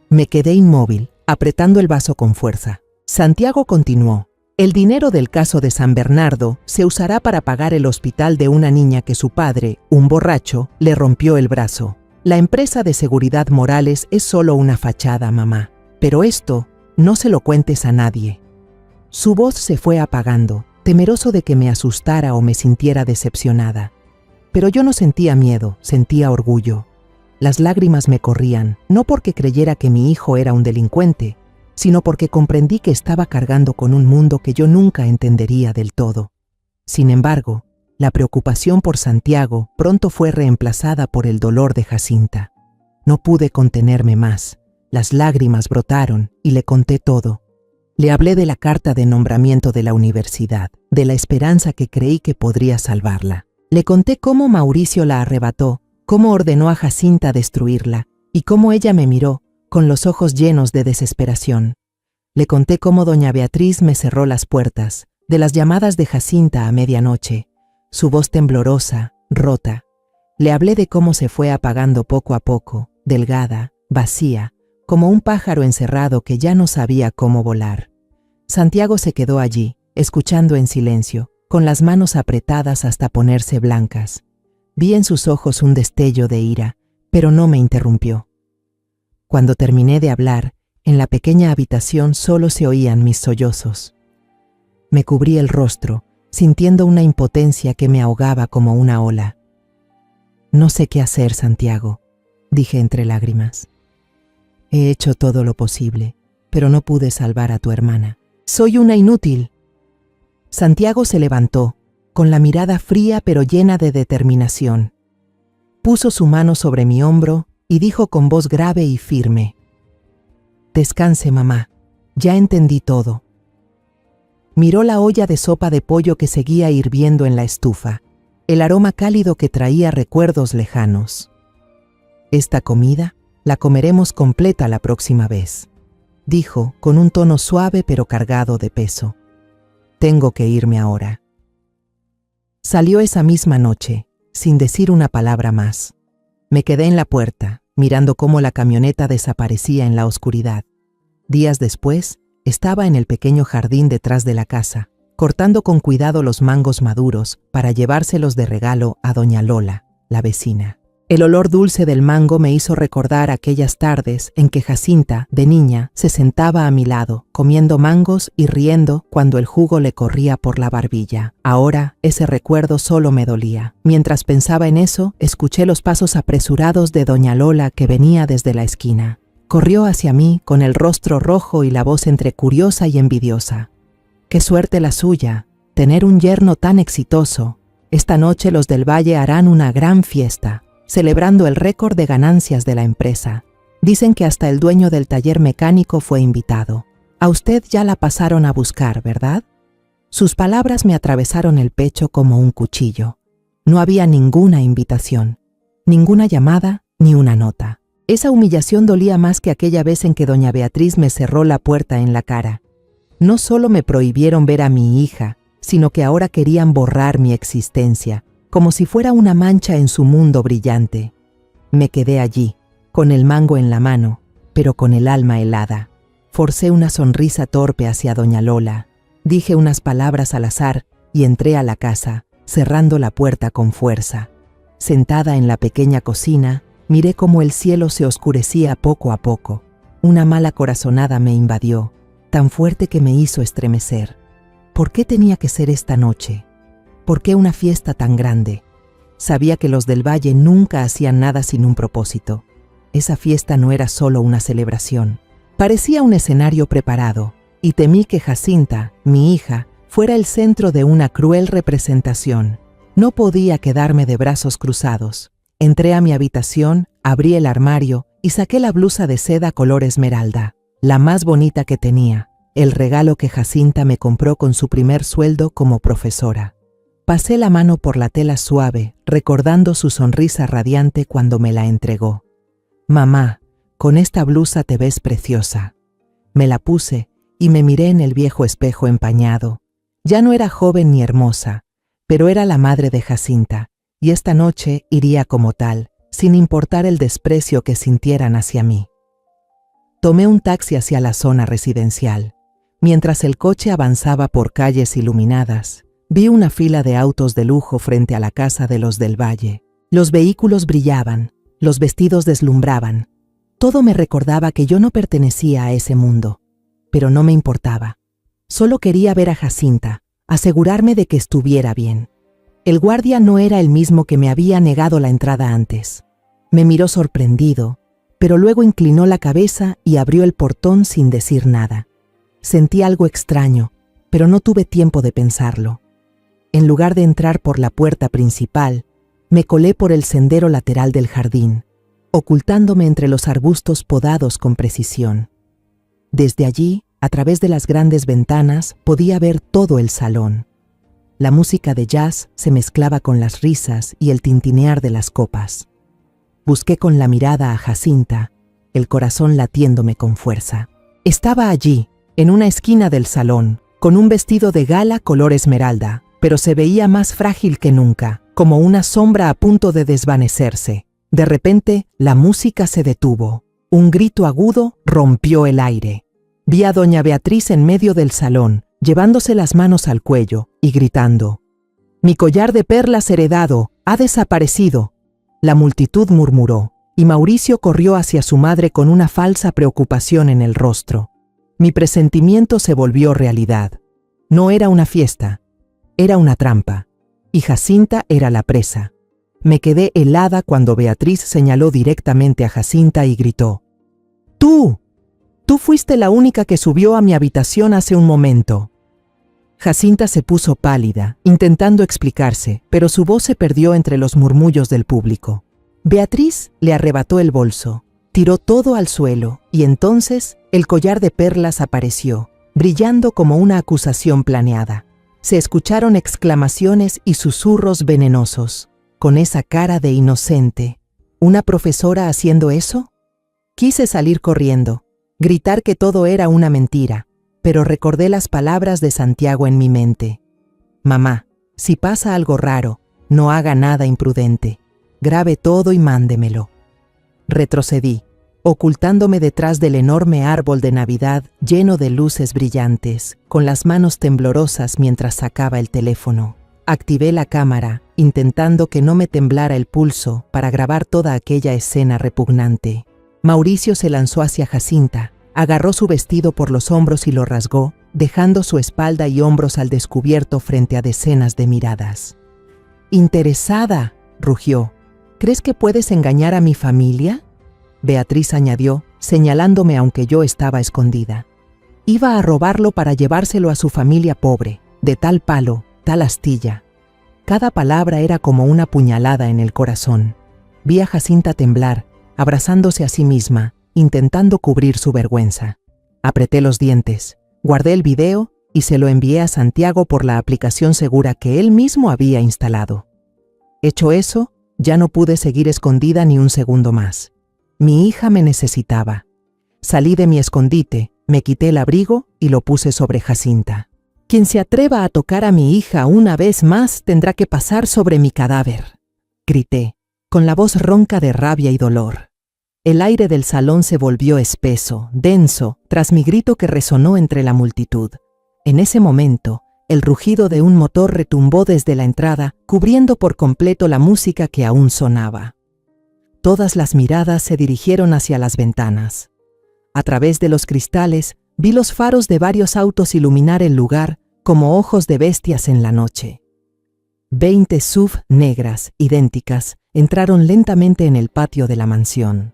Me quedé inmóvil, apretando el vaso con fuerza. Santiago continuó: «El dinero del caso de San Bernardo se usará para pagar el hospital de una niña que su padre, un borracho, le rompió el brazo. La empresa de seguridad Morales es solo una fachada, mamá. Pero esto, no se lo cuentes a nadie». Su voz se fue apagando, temeroso de que me asustara o me sintiera decepcionada. Pero yo no sentía miedo, sentía orgullo. Las lágrimas me corrían, no porque creyera que mi hijo era un delincuente, sino porque comprendí que estaba cargando con un mundo que yo nunca entendería del todo. Sin embargo, la preocupación por Santiago pronto fue reemplazada por el dolor de Jacinta. No pude contenerme más. Las lágrimas brotaron y le conté todo. Le hablé de la carta de nombramiento de la universidad, de la esperanza que creí que podría salvarla. Le conté cómo Mauricio la arrebató, cómo ordenó a Jacinta destruirla y cómo ella me miró con los ojos llenos de desesperación. Le conté cómo doña Beatriz me cerró las puertas, de las llamadas de Jacinta a medianoche, su voz temblorosa, rota. Le hablé de cómo se fue apagando poco a poco, delgada, vacía, como un pájaro encerrado que ya no sabía cómo volar. Santiago se quedó allí, escuchando en silencio, con las manos apretadas hasta ponerse blancas. Vi en sus ojos un destello de ira, pero no me interrumpió. Cuando terminé de hablar, en la pequeña habitación solo se oían mis sollozos. Me cubrí el rostro, sintiendo una impotencia que me ahogaba como una ola. No sé qué hacer, Santiago, dije entre lágrimas. He hecho todo lo posible, pero no pude salvar a tu hermana. Soy una inútil. Santiago se levantó, con la mirada fría pero llena de determinación. Puso su mano sobre mi hombro y dijo con voz grave y firme: Descanse, mamá, ya entendí todo. Miró la olla de sopa de pollo que seguía hirviendo en la estufa, el aroma cálido que traía recuerdos lejanos. Esta comida la comeremos completa la próxima vez, dijo con un tono suave pero cargado de peso. Tengo que irme ahora. Salió esa misma noche, sin decir una palabra más. Me quedé en la puerta, mirando cómo la camioneta desaparecía en la oscuridad. Días después, estaba en el pequeño jardín detrás de la casa, cortando con cuidado los mangos maduros para llevárselos de regalo a doña Lola, la vecina. El olor dulce del mango me hizo recordar aquellas tardes en que Jacinta, de niña, se sentaba a mi lado, comiendo mangos y riendo cuando el jugo le corría por la barbilla. Ahora, ese recuerdo solo me dolía. Mientras pensaba en eso, escuché los pasos apresurados de doña Lola que venía desde la esquina. Corrió hacia mí con el rostro rojo y la voz entre curiosa y envidiosa. ¡Qué suerte la suya! Tener un yerno tan exitoso. Esta noche los del Valle harán una gran fiesta, celebrando el récord de ganancias de la empresa. Dicen que hasta el dueño del taller mecánico fue invitado. A usted ya la pasaron a buscar, ¿verdad? Sus palabras me atravesaron el pecho como un cuchillo. No había ninguna invitación, ninguna llamada ni una nota. Esa humillación dolía más que aquella vez en que doña Beatriz me cerró la puerta en la cara. No solo me prohibieron ver a mi hija, sino que ahora querían borrar mi existencia, como si fuera una mancha en su mundo brillante. Me quedé allí, con el mango en la mano, pero con el alma helada. Forcé una sonrisa torpe hacia doña Lola. Dije unas palabras al azar y entré a la casa, cerrando la puerta con fuerza. Sentada en la pequeña cocina, miré cómo el cielo se oscurecía poco a poco. Una mala corazonada me invadió, tan fuerte que me hizo estremecer. ¿Por qué tenía que ser esta noche? ¿Por qué una fiesta tan grande? Sabía que los del Valle nunca hacían nada sin un propósito. Esa fiesta no era solo una celebración. Parecía un escenario preparado, y temí que Jacinta, mi hija, fuera el centro de una cruel representación. No podía quedarme de brazos cruzados. Entré a mi habitación, abrí el armario y saqué la blusa de seda color esmeralda, la más bonita que tenía, el regalo que Jacinta me compró con su primer sueldo como profesora. Pasé la mano por la tela suave, recordando su sonrisa radiante cuando me la entregó. Mamá, con esta blusa te ves preciosa. Me la puse y me miré en el viejo espejo empañado. Ya no era joven ni hermosa, pero era la madre de Jacinta, y esta noche iría como tal, sin importar el desprecio que sintieran hacia mí. Tomé un taxi hacia la zona residencial. Mientras el coche avanzaba por calles iluminadas, vi una fila de autos de lujo frente a la casa de los del Valle. Los vehículos brillaban, los vestidos deslumbraban. Todo me recordaba que yo no pertenecía a ese mundo, pero no me importaba. Solo quería ver a Jacinta, asegurarme de que estuviera bien. El guardia no era el mismo que me había negado la entrada antes. Me miró sorprendido, pero luego inclinó la cabeza y abrió el portón sin decir nada. Sentí algo extraño, pero no tuve tiempo de pensarlo. En lugar de entrar por la puerta principal, me colé por el sendero lateral del jardín, ocultándome entre los arbustos podados con precisión. Desde allí, a través de las grandes ventanas, podía ver todo el salón. La música de jazz se mezclaba con las risas y el tintinear de las copas. Busqué con la mirada a Jacinta, el corazón latiéndome con fuerza. Estaba allí, en una esquina del salón, con un vestido de gala color esmeralda, pero se veía más frágil que nunca, como una sombra a punto de desvanecerse. De repente, la música se detuvo. Un grito agudo rompió el aire. Vi a doña Beatriz en medio del salón, llevándose las manos al cuello y gritando: «Mi collar de perlas heredado ha desaparecido». La multitud murmuró, y Mauricio corrió hacia su madre con una falsa preocupación en el rostro. Mi presentimiento se volvió realidad. No era una fiesta, era una trampa, y Jacinta era la presa. Me quedé helada cuando Beatriz señaló directamente a Jacinta y gritó: «¡Tú! Tú fuiste la única que subió a mi habitación hace un momento». Jacinta se puso pálida, intentando explicarse, pero su voz se perdió entre los murmullos del público. Beatriz le arrebató el bolso, tiró todo al suelo, y entonces el collar de perlas apareció, brillando como una acusación planeada. Se escucharon exclamaciones y susurros venenosos. Con esa cara de inocente, ¿una profesora haciendo eso? Quise salir corriendo, gritar que todo era una mentira, pero recordé las palabras de Santiago en mi mente. «Mamá, si pasa algo raro, no haga nada imprudente. Grabe todo y mándemelo». Retrocedí, ocultándome detrás del enorme árbol de Navidad lleno de luces brillantes, con las manos temblorosas mientras sacaba el teléfono. Activé la cámara, intentando que no me temblara el pulso para grabar toda aquella escena repugnante. Mauricio se lanzó hacia Jacinta, agarró su vestido por los hombros y lo rasgó, dejando su espalda y hombros al descubierto frente a decenas de miradas. «¡Interesada!», rugió. «¿Crees que puedes engañar a mi familia?», Beatriz añadió, señalándome aunque yo estaba escondida. «Iba a robarlo para llevárselo a su familia pobre, de tal palo, tal astilla». Cada palabra era como una puñalada en el corazón. Vi a Jacinta temblar, abrazándose a sí misma, intentando cubrir su vergüenza. Apreté los dientes, guardé el video y se lo envié a Santiago por la aplicación segura que él mismo había instalado. Hecho eso, ya no pude seguir escondida ni un segundo más. Mi hija me necesitaba. Salí de mi escondite, me quité el abrigo y lo puse sobre Jacinta. «Quien se atreva a tocar a mi hija una vez más tendrá que pasar sobre mi cadáver», grité, con la voz ronca de rabia y dolor. El aire del salón se volvió espeso, denso, tras mi grito que resonó entre la multitud. En ese momento, el rugido de un motor retumbó desde la entrada, cubriendo por completo la música que aún sonaba. Todas las miradas se dirigieron hacia las ventanas. A través de los cristales, vi los faros de varios autos iluminar el lugar como ojos de bestias en la noche. 20 SUV negras, idénticas, entraron lentamente en el patio de la mansión.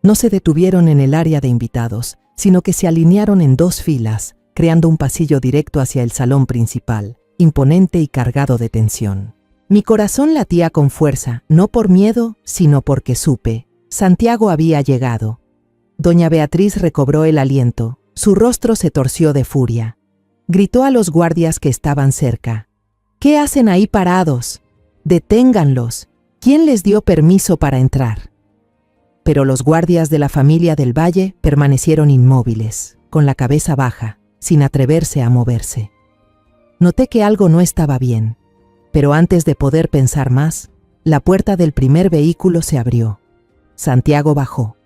No se detuvieron en el área de invitados, sino que se alinearon en 2 filas, creando un pasillo directo hacia el salón principal, imponente y cargado de tensión. Mi corazón latía con fuerza, no por miedo, sino porque supe. Santiago había llegado. Doña Beatriz recobró el aliento, su rostro se torció de furia. Gritó a los guardias que estaban cerca: «¿Qué hacen ahí parados? Deténganlos. ¿Quién les dio permiso para entrar?». Pero los guardias de la familia del Valle permanecieron inmóviles, con la cabeza baja, sin atreverse a moverse. Noté que algo no estaba bien, pero antes de poder pensar más, la puerta del primer vehículo se abrió. Santiago bajó.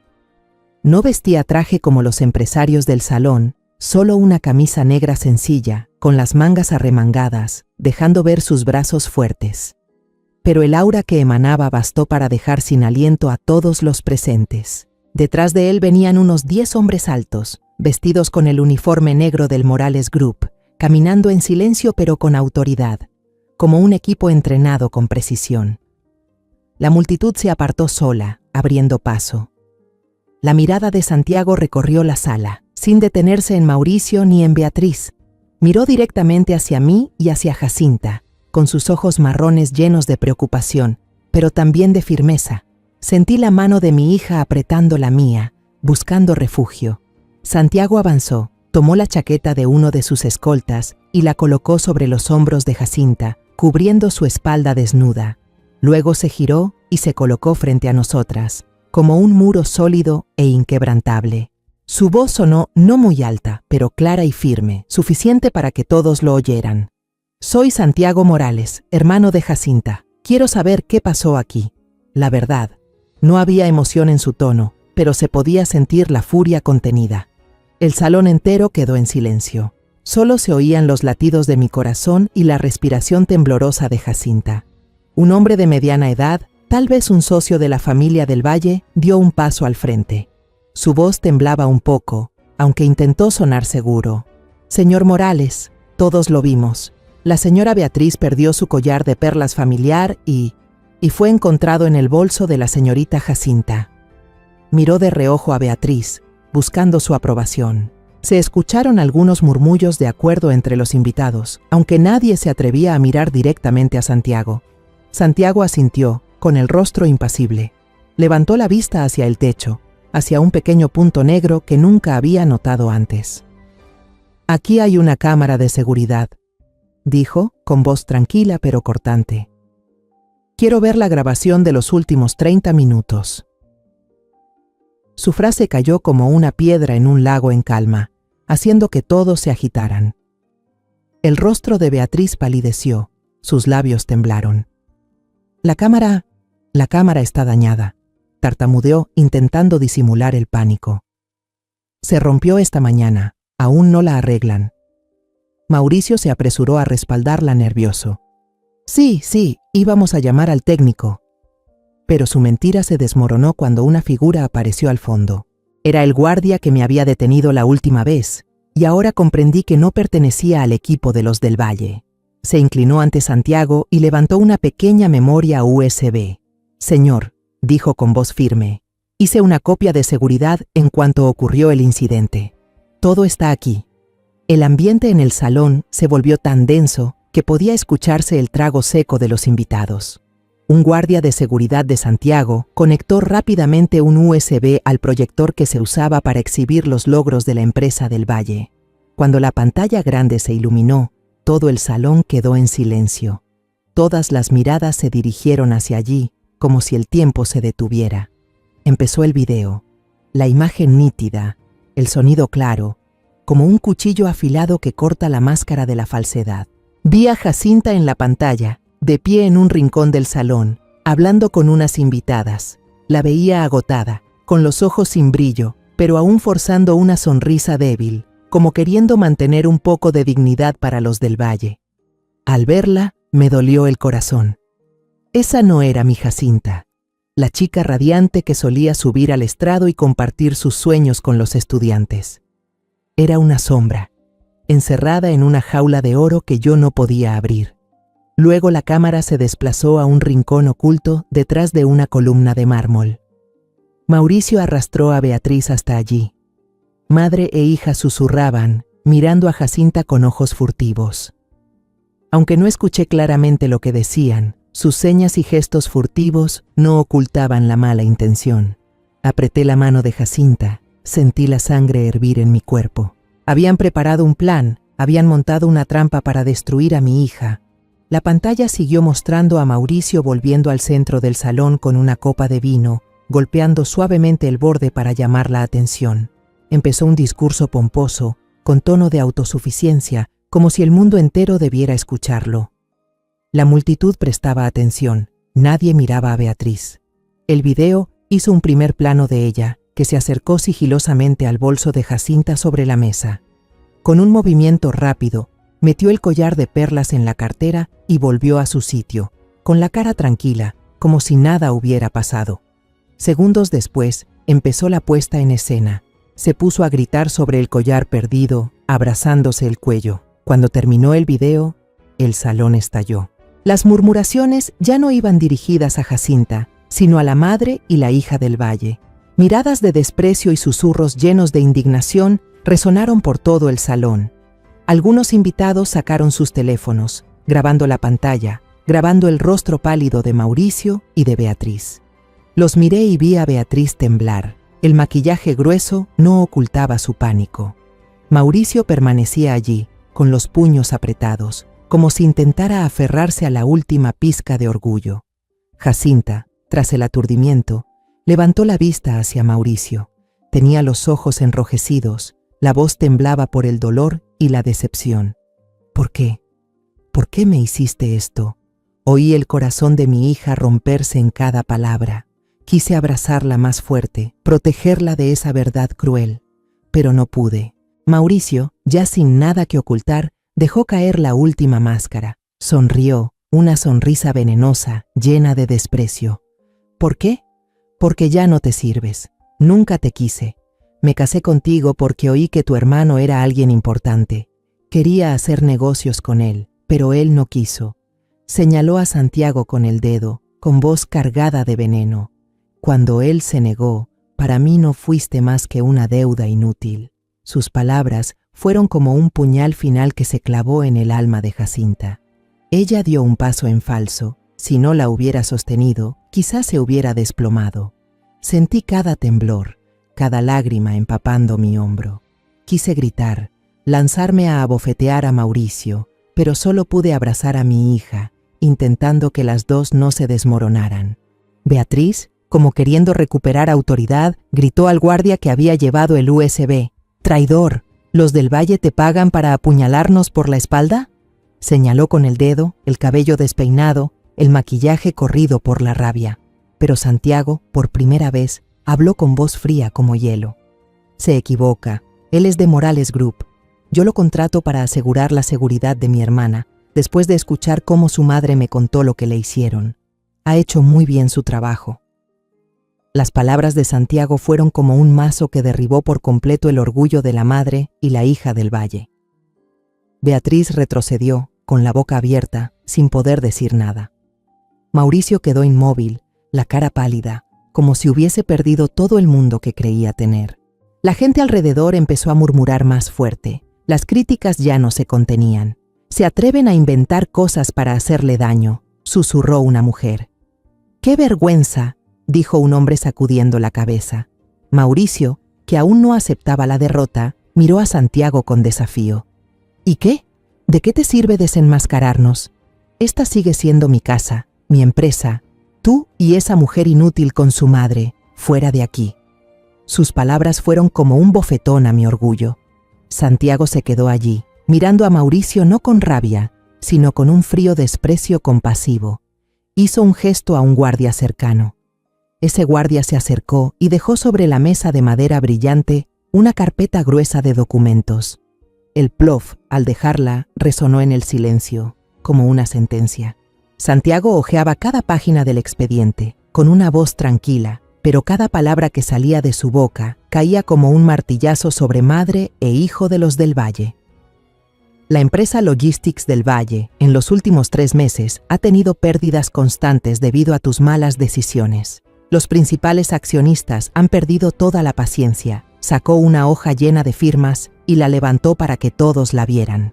No vestía traje como los empresarios del salón, solo una camisa negra sencilla, con las mangas arremangadas, dejando ver sus brazos fuertes. Pero el aura que emanaba bastó para dejar sin aliento a todos los presentes. Detrás de él venían unos 10 hombres altos, vestidos con el uniforme negro del Morales Group, caminando en silencio pero con autoridad, como un equipo entrenado con precisión. La multitud se apartó sola, abriendo paso. La mirada de Santiago recorrió la sala, sin detenerse en Mauricio ni en Beatriz. Miró directamente hacia mí y hacia Jacinta, con sus ojos marrones llenos de preocupación, pero también de firmeza. Sentí la mano de mi hija apretando la mía, buscando refugio. Santiago avanzó, tomó la chaqueta de uno de sus escoltas y la colocó sobre los hombros de Jacinta, cubriendo su espalda desnuda. Luego se giró y se colocó frente a nosotras, como un muro sólido e inquebrantable. Su voz sonó no muy alta, pero clara y firme, suficiente para que todos lo oyeran. Soy Santiago Morales, hermano de Jacinta. Quiero saber qué pasó aquí. La verdad. No había emoción en su tono, pero se podía sentir la furia contenida. El salón entero quedó en silencio. Solo se oían los latidos de mi corazón y la respiración temblorosa de Jacinta. Un hombre de mediana edad, tal vez un socio de la familia del Valle, dio un paso al frente. Su voz temblaba un poco, aunque intentó sonar seguro. Señor Morales, todos lo vimos. La señora Beatriz perdió su collar de perlas familiar y fue encontrado en el bolso de la señorita Jacinta. Miró de reojo a Beatriz, buscando su aprobación. Se escucharon algunos murmullos de acuerdo entre los invitados, aunque nadie se atrevía a mirar directamente a Santiago. Santiago asintió, con el rostro impasible. Levantó la vista hacia el techo, hacia un pequeño punto negro que nunca había notado antes. «Aquí hay una cámara de seguridad», dijo, con voz tranquila pero cortante. «Quiero ver la grabación de los últimos 30 minutos». Su frase cayó como una piedra en un lago en calma, haciendo que todos se agitaran. El rostro de Beatriz palideció, sus labios temblaron. La cámara está dañada», tartamudeó intentando disimular el pánico. «Se rompió esta mañana, aún no la arreglan». Mauricio se apresuró a respaldarla nervioso. Sí, íbamos a llamar al técnico». Pero su mentira se desmoronó cuando una figura apareció al fondo. Era el guardia que me había detenido la última vez, y ahora comprendí que no pertenecía al equipo de los del Valle. Se inclinó ante Santiago y levantó una pequeña memoria USB. «Señor», dijo con voz firme, «hice una copia de seguridad en cuanto ocurrió el incidente. Todo está aquí». El ambiente en el salón se volvió tan denso que podía escucharse el trago seco de los invitados. Un guardia de seguridad de Santiago conectó rápidamente un USB al proyector que se usaba para exhibir los logros de la empresa del Valle. Cuando la pantalla grande se iluminó, todo el salón quedó en silencio. Todas las miradas se dirigieron hacia allí, como si el tiempo se detuviera. Empezó el video. La imagen nítida, el sonido claro, como un cuchillo afilado que corta la máscara de la falsedad. Vi a Jacinta en la pantalla, de pie en un rincón del salón, hablando con unas invitadas. La veía agotada, con los ojos sin brillo, pero aún forzando una sonrisa débil, como queriendo mantener un poco de dignidad para los del Valle. Al verla, me dolió el corazón. Esa no era mi Jacinta, la chica radiante que solía subir al estrado y compartir sus sueños con los estudiantes. Era una sombra, encerrada en una jaula de oro que yo no podía abrir. Luego la cámara se desplazó a un rincón oculto detrás de una columna de mármol. Mauricio arrastró a Beatriz hasta allí. Madre e hija susurraban, mirando a Jacinta con ojos furtivos. Aunque no escuché claramente lo que decían, sus señas y gestos furtivos no ocultaban la mala intención. Apreté la mano de Jacinta, sentí la sangre hervir en mi cuerpo. Habían preparado un plan, habían montado una trampa para destruir a mi hija. La pantalla siguió mostrando a Mauricio volviendo al centro del salón con una copa de vino, golpeando suavemente el borde para llamar la atención. Empezó un discurso pomposo, con tono de autosuficiencia, como si el mundo entero debiera escucharlo. La multitud prestaba atención, nadie miraba a Beatriz. El video hizo un primer plano de ella, que se acercó sigilosamente al bolso de Jacinta sobre la mesa. Con un movimiento rápido, metió el collar de perlas en la cartera y volvió a su sitio, con la cara tranquila, como si nada hubiera pasado. Segundos después, empezó la puesta en escena. Se puso a gritar sobre el collar perdido, abrazándose el cuello. Cuando terminó el video, el salón estalló. Las murmuraciones ya no iban dirigidas a Jacinta, sino a la madre y la hija del valle. Miradas de desprecio y susurros llenos de indignación resonaron por todo el salón. Algunos invitados sacaron sus teléfonos, grabando la pantalla, grabando el rostro pálido de Mauricio y de Beatriz. Los miré y vi a Beatriz temblar. El maquillaje grueso no ocultaba su pánico. Mauricio permanecía allí, con los puños apretados, como si intentara aferrarse a la última pizca de orgullo. Jacinta, tras el aturdimiento, levantó la vista hacia Mauricio. Tenía los ojos enrojecidos, la voz temblaba por el dolor y la decepción. ¿Por qué? ¿Por qué me hiciste esto? Oí el corazón de mi hija romperse en cada palabra. Quise abrazarla más fuerte, protegerla de esa verdad cruel, pero no pude. Mauricio, ya sin nada que ocultar, dejó caer la última máscara. Sonrió, una sonrisa venenosa, llena de desprecio. ¿Por qué? Porque ya no te sirves. Nunca te quise. Me casé contigo porque oí que tu hermano era alguien importante. Quería hacer negocios con él, pero él no quiso. Señaló a Santiago con el dedo, con voz cargada de veneno. Cuando él se negó, para mí no fuiste más que una deuda inútil. Sus palabras fueron como un puñal final que se clavó en el alma de Jacinta. Ella dio un paso en falso. Si no la hubiera sostenido, quizás se hubiera desplomado. Sentí cada temblor, cada lágrima empapando mi hombro. Quise gritar, lanzarme a abofetear a Mauricio, pero solo pude abrazar a mi hija, intentando que las dos no se desmoronaran. Beatriz, como queriendo recuperar autoridad, gritó al guardia que había llevado el USB. «¡Traidor! ¿Los del Valle te pagan para apuñalarnos por la espalda?», señaló con el dedo, el cabello despeinado, el maquillaje corrido por la rabia. Pero Santiago, por primera vez, habló con voz fría como hielo. «Se equivoca. Él es de Morales Group. Yo lo contrato para asegurar la seguridad de mi hermana, después de escuchar cómo su madre me contó lo que le hicieron. Ha hecho muy bien su trabajo». Las palabras de Santiago fueron como un mazo que derribó por completo el orgullo de la madre y la hija del Valle. Beatriz retrocedió, con la boca abierta, sin poder decir nada. Mauricio quedó inmóvil, la cara pálida, como si hubiese perdido todo el mundo que creía tener. La gente alrededor empezó a murmurar más fuerte. Las críticas ya no se contenían. «Se atreven a inventar cosas para hacerle daño», susurró una mujer. «¡Qué vergüenza!», dijo un hombre sacudiendo la cabeza. Mauricio, que aún no aceptaba la derrota, miró a Santiago con desafío. «¿Y qué? ¿De qué te sirve desenmascararnos? Esta sigue siendo mi casa, mi empresa. Tú y esa mujer inútil con su madre, fuera de aquí». Sus palabras fueron como un bofetón a mi orgullo. Santiago se quedó allí, mirando a Mauricio no con rabia, sino con un frío desprecio compasivo. Hizo un gesto a un guardia cercano. Ese guardia se acercó y dejó sobre la mesa de madera brillante una carpeta gruesa de documentos. El plof, al dejarla, resonó en el silencio, como una sentencia. Santiago hojeaba cada página del expediente, con una voz tranquila, pero cada palabra que salía de su boca caía como un martillazo sobre madre e hijo de los del Valle. La empresa Logistics del Valle, en los últimos 3 meses, ha tenido pérdidas constantes debido a tus malas decisiones. Los principales accionistas han perdido toda la paciencia. Sacó una hoja llena de firmas y la levantó para que todos la vieran.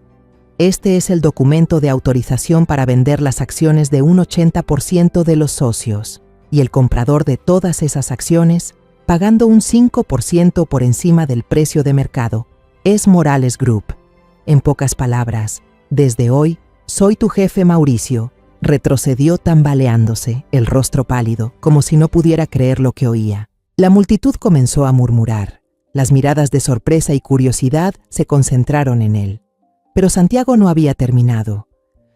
Este es el documento de autorización para vender las acciones de un 80% de los socios, y el comprador de todas esas acciones, pagando un 5% por encima del precio de mercado, es Morales Group. En pocas palabras, desde hoy, soy tu jefe Mauricio. Retrocedió tambaleándose, el rostro pálido, como si no pudiera creer lo que oía. La multitud comenzó a murmurar. Las miradas de sorpresa y curiosidad se concentraron en él. Pero Santiago no había terminado.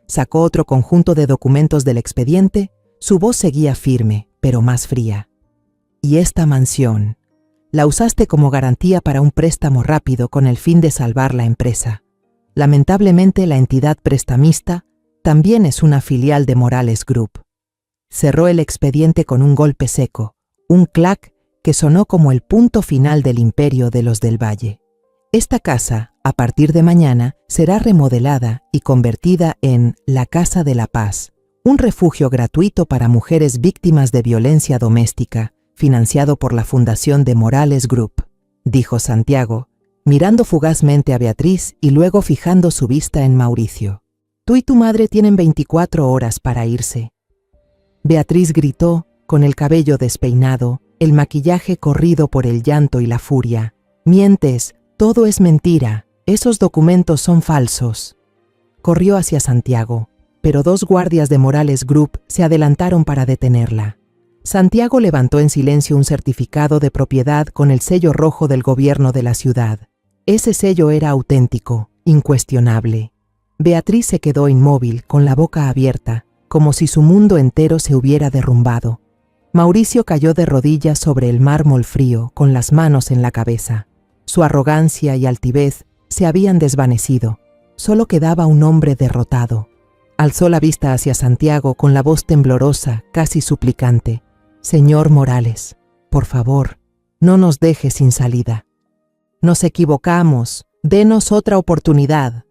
Sacó otro conjunto de documentos del expediente, su voz seguía firme, pero más fría. «Y esta mansión, la usaste como garantía para un préstamo rápido con el fin de salvar la empresa. Lamentablemente la entidad prestamista también es una filial de Morales Group». Cerró el expediente con un golpe seco, un clac que sonó como el punto final del imperio de los del Valle. «Esta casa, A partir de mañana será remodelada y convertida en la Casa de la Paz, un refugio gratuito para mujeres víctimas de violencia doméstica, financiado por la Fundación de Morales Group, dijo Santiago, mirando fugazmente a Beatriz y luego fijando su vista en Mauricio. Tú y tu madre tienen 24 horas para irse. Beatriz gritó, con el cabello despeinado, el maquillaje corrido por el llanto y la furia. Mientes, todo es mentira, esos documentos son falsos. Corrió hacia Santiago, pero 2 guardias de Morales Group se adelantaron para detenerla. Santiago levantó en silencio un certificado de propiedad con el sello rojo del gobierno de la ciudad. Ese sello era auténtico, incuestionable. Beatriz se quedó inmóvil, con la boca abierta, como si su mundo entero se hubiera derrumbado. Mauricio cayó de rodillas sobre el mármol frío, con las manos en la cabeza. Su arrogancia y altivez se habían desvanecido. Solo quedaba un hombre derrotado. Alzó la vista hacia Santiago con la voz temblorosa, casi suplicante. Señor Morales, por favor, no nos deje sin salida. Nos equivocamos, denos otra oportunidad.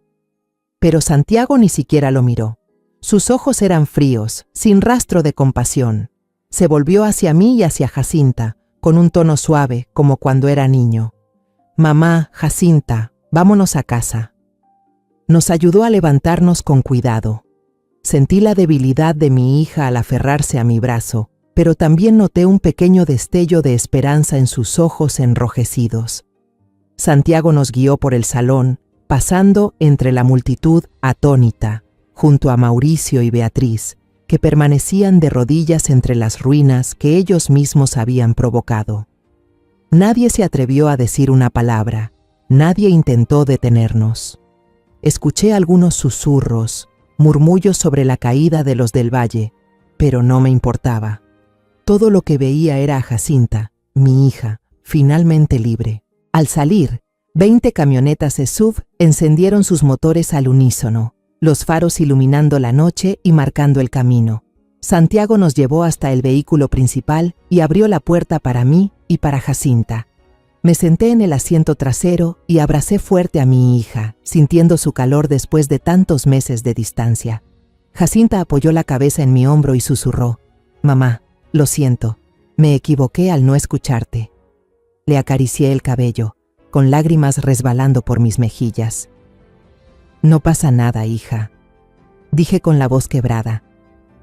Pero Santiago ni siquiera lo miró. Sus ojos eran fríos, sin rastro de compasión. Se volvió hacia mí y hacia Jacinta, con un tono suave, como cuando era niño. Mamá, Jacinta, vámonos a casa. Nos ayudó a levantarnos con cuidado. Sentí la debilidad de mi hija al aferrarse a mi brazo, pero también noté un pequeño destello de esperanza en sus ojos enrojecidos. Santiago nos guió por el salón, pasando entre la multitud atónita, junto a Mauricio y Beatriz, que permanecían de rodillas entre las ruinas que ellos mismos habían provocado. Nadie se atrevió a decir una palabra, nadie intentó detenernos. Escuché algunos susurros, murmullos sobre la caída de los del valle, pero no me importaba. Todo lo que veía era a Jacinta, mi hija, finalmente libre. Al salir, 20 camionetas SUV encendieron sus motores al unísono, los faros iluminando la noche y marcando el camino. Santiago nos llevó hasta el vehículo principal y abrió la puerta para mí y para Jacinta. Me senté en el asiento trasero y abracé fuerte a mi hija, sintiendo su calor después de tantos meses de distancia. Jacinta apoyó la cabeza en mi hombro y susurró, «Mamá, lo siento, me equivoqué al no escucharte». Le acaricié el cabello, con lágrimas resbalando por mis mejillas. «No pasa nada, hija», dije con la voz quebrada.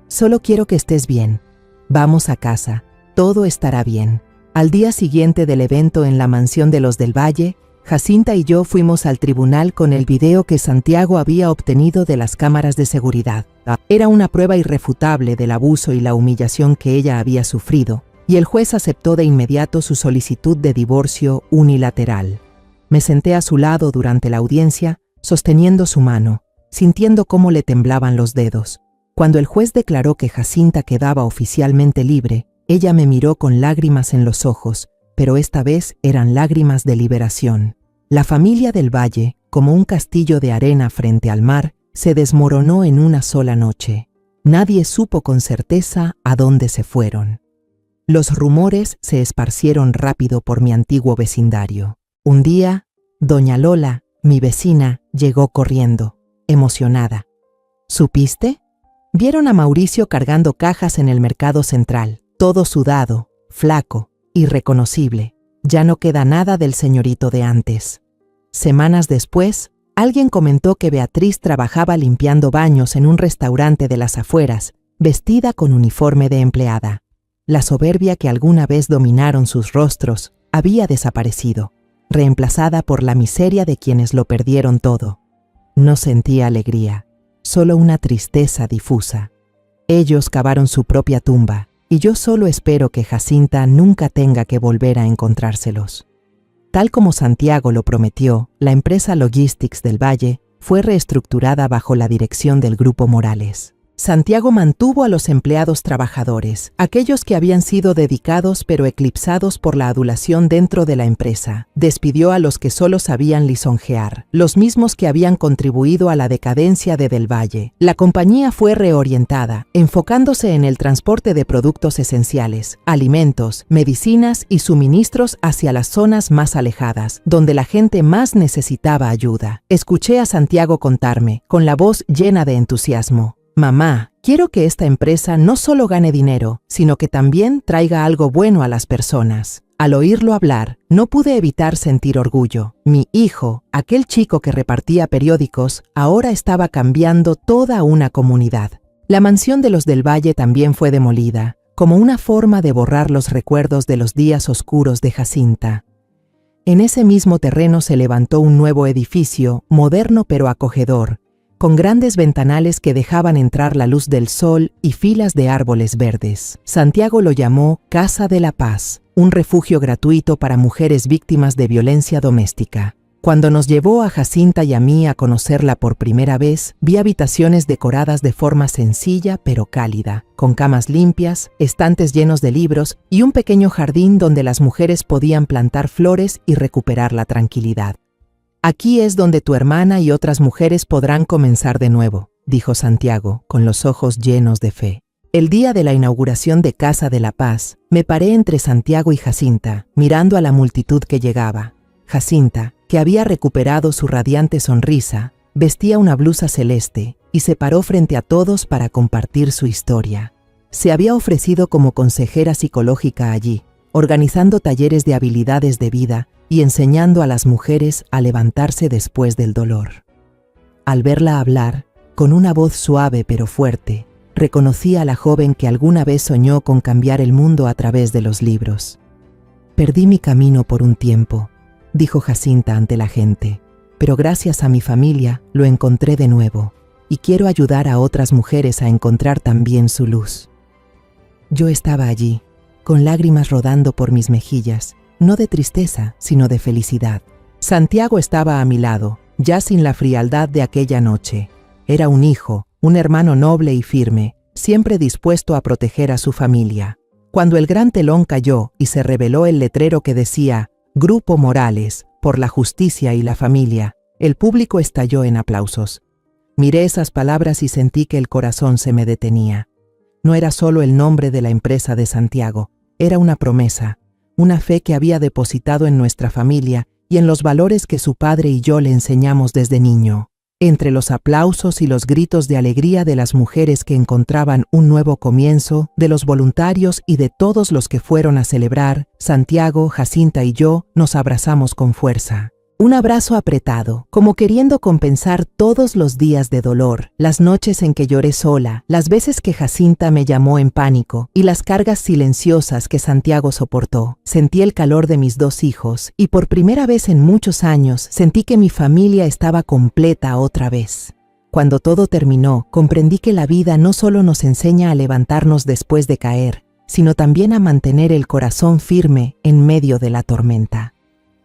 «Solo quiero que estés bien. Vamos a casa, todo estará bien». Al día siguiente del evento en la mansión de los del Valle, Jacinta y yo fuimos al tribunal con el video que Santiago había obtenido de las cámaras de seguridad. Era una prueba irrefutable del abuso y la humillación que ella había sufrido, y el juez aceptó de inmediato su solicitud de divorcio unilateral. Me senté a su lado durante la audiencia, sosteniendo su mano, sintiendo cómo le temblaban los dedos. Cuando el juez declaró que Jacinta quedaba oficialmente libre, ella me miró con lágrimas en los ojos, pero esta vez eran lágrimas de liberación. La familia del Valle, como un castillo de arena frente al mar, se desmoronó en una sola noche. Nadie supo con certeza a dónde se fueron. Los rumores se esparcieron rápido por mi antiguo vecindario. Un día, doña Lola, mi vecina, llegó corriendo, emocionada. ¿Supiste? Vieron a Mauricio cargando cajas en el mercado central, todo sudado, flaco, irreconocible. Ya no queda nada del señorito de antes. Semanas después, alguien comentó que Beatriz trabajaba limpiando baños en un restaurante de las afueras, vestida con uniforme de empleada. La soberbia que alguna vez dominaron sus rostros había desaparecido, reemplazada por la miseria de quienes lo perdieron todo. No sentía alegría, solo una tristeza difusa. Ellos cavaron su propia tumba, y yo solo espero que Jacinta nunca tenga que volver a encontrárselos. Tal como Santiago lo prometió, la empresa Logistics del Valle fue reestructurada bajo la dirección del Grupo Morales. Santiago mantuvo a los empleados trabajadores, aquellos que habían sido dedicados pero eclipsados por la adulación dentro de la empresa. Despidió a los que solo sabían lisonjear, los mismos que habían contribuido a la decadencia de Del Valle. La compañía fue reorientada, enfocándose en el transporte de productos esenciales, alimentos, medicinas y suministros hacia las zonas más alejadas, donde la gente más necesitaba ayuda. Escuché a Santiago contarme, con la voz llena de entusiasmo: «Mamá, quiero que esta empresa no solo gane dinero, sino que también traiga algo bueno a las personas». Al oírlo hablar, no pude evitar sentir orgullo. Mi hijo, aquel chico que repartía periódicos, ahora estaba cambiando toda una comunidad. La mansión de los Del Valle también fue demolida, como una forma de borrar los recuerdos de los días oscuros de Jacinta. En ese mismo terreno se levantó un nuevo edificio, moderno pero acogedor, con grandes ventanales que dejaban entrar la luz del sol y filas de árboles verdes. Santiago lo llamó Casa de la Paz, un refugio gratuito para mujeres víctimas de violencia doméstica. Cuando nos llevó a Jacinta y a mí a conocerla por primera vez, vi habitaciones decoradas de forma sencilla pero cálida, con camas limpias, estantes llenos de libros y un pequeño jardín donde las mujeres podían plantar flores y recuperar la tranquilidad. «Aquí es donde tu hermana y otras mujeres podrán comenzar de nuevo», dijo Santiago, con los ojos llenos de fe. El día de la inauguración de Casa de la Paz, me paré entre Santiago y Jacinta, mirando a la multitud que llegaba. Jacinta, que había recuperado su radiante sonrisa, vestía una blusa celeste y se paró frente a todos para compartir su historia. Se había ofrecido como consejera psicológica allí, organizando talleres de habilidades de vida y enseñando a las mujeres a levantarse después del dolor. Al verla hablar, con una voz suave pero fuerte, reconocí a la joven que alguna vez soñó con cambiar el mundo a través de los libros. «Perdí mi camino por un tiempo», dijo Jacinta ante la gente, «pero gracias a mi familia lo encontré de nuevo y quiero ayudar a otras mujeres a encontrar también su luz». Yo estaba allí, con lágrimas rodando por mis mejillas, no de tristeza, sino de felicidad. Santiago estaba a mi lado, ya sin la frialdad de aquella noche. Era un hijo, un hermano noble y firme, siempre dispuesto a proteger a su familia. Cuando el gran telón cayó y se reveló el letrero que decía «Grupo Morales, por la justicia y la familia», el público estalló en aplausos. Miré esas palabras y sentí que el corazón se me detenía. No era solo el nombre de la empresa de Santiago, era una promesa, una fe que había depositado en nuestra familia y en los valores que su padre y yo le enseñamos desde niño. Entre los aplausos y los gritos de alegría de las mujeres que encontraban un nuevo comienzo, de los voluntarios y de todos los que fueron a celebrar, Santiago, Jacinta y yo nos abrazamos con fuerza. Un abrazo apretado, como queriendo compensar todos los días de dolor, las noches en que lloré sola, las veces que Jacinta me llamó en pánico y las cargas silenciosas que Santiago soportó. Sentí el calor de mis dos hijos y por primera vez en muchos años sentí que mi familia estaba completa otra vez. Cuando todo terminó, comprendí que la vida no solo nos enseña a levantarnos después de caer, sino también a mantener el corazón firme en medio de la tormenta.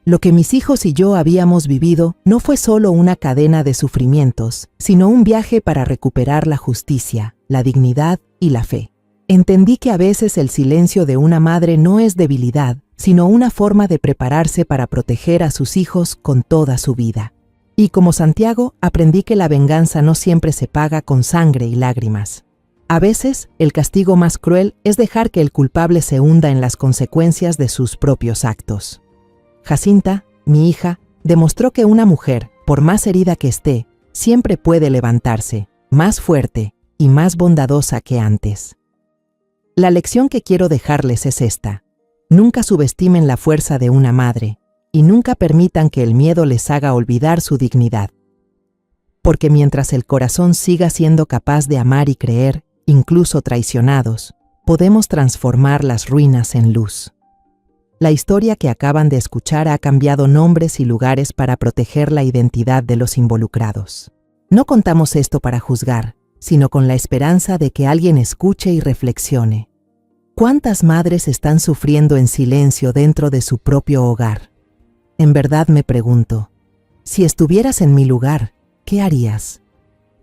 Lo que mis hijos y yo habíamos vivido no fue solo una cadena de sufrimientos, sino un viaje para recuperar la justicia, la dignidad y la fe. Entendí que a veces el silencio de una madre no es debilidad, sino una forma de prepararse para proteger a sus hijos con toda su vida. Y como Santiago, aprendí que la venganza no siempre se paga con sangre y lágrimas. A veces, el castigo más cruel es dejar que el culpable se hunda en las consecuencias de sus propios actos. Jacinta, mi hija, demostró que una mujer, por más herida que esté, siempre puede levantarse, más fuerte y más bondadosa que antes. La lección que quiero dejarles es esta: nunca subestimen la fuerza de una madre y nunca permitan que el miedo les haga olvidar su dignidad. Porque mientras el corazón siga siendo capaz de amar y creer, incluso traicionados, podemos transformar las ruinas en luz. La historia que acaban de escuchar ha cambiado nombres y lugares para proteger la identidad de los involucrados. No contamos esto para juzgar, sino con la esperanza de que alguien escuche y reflexione. ¿Cuántas madres están sufriendo en silencio dentro de su propio hogar? En verdad me pregunto, si estuvieras en mi lugar, ¿qué harías?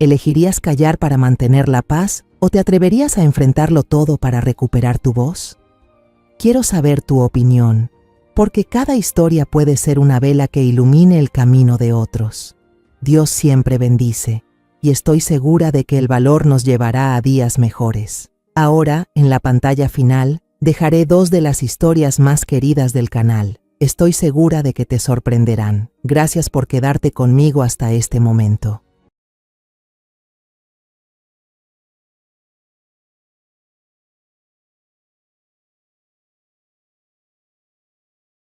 ¿Elegirías callar para mantener la paz o te atreverías a enfrentarlo todo para recuperar tu voz? Quiero saber tu opinión, porque cada historia puede ser una vela que ilumine el camino de otros. Dios siempre bendice, y estoy segura de que el valor nos llevará a días mejores. Ahora, en la pantalla final, dejaré 2 de las historias más queridas del canal. Estoy segura de que te sorprenderán. Gracias por quedarte conmigo hasta este momento.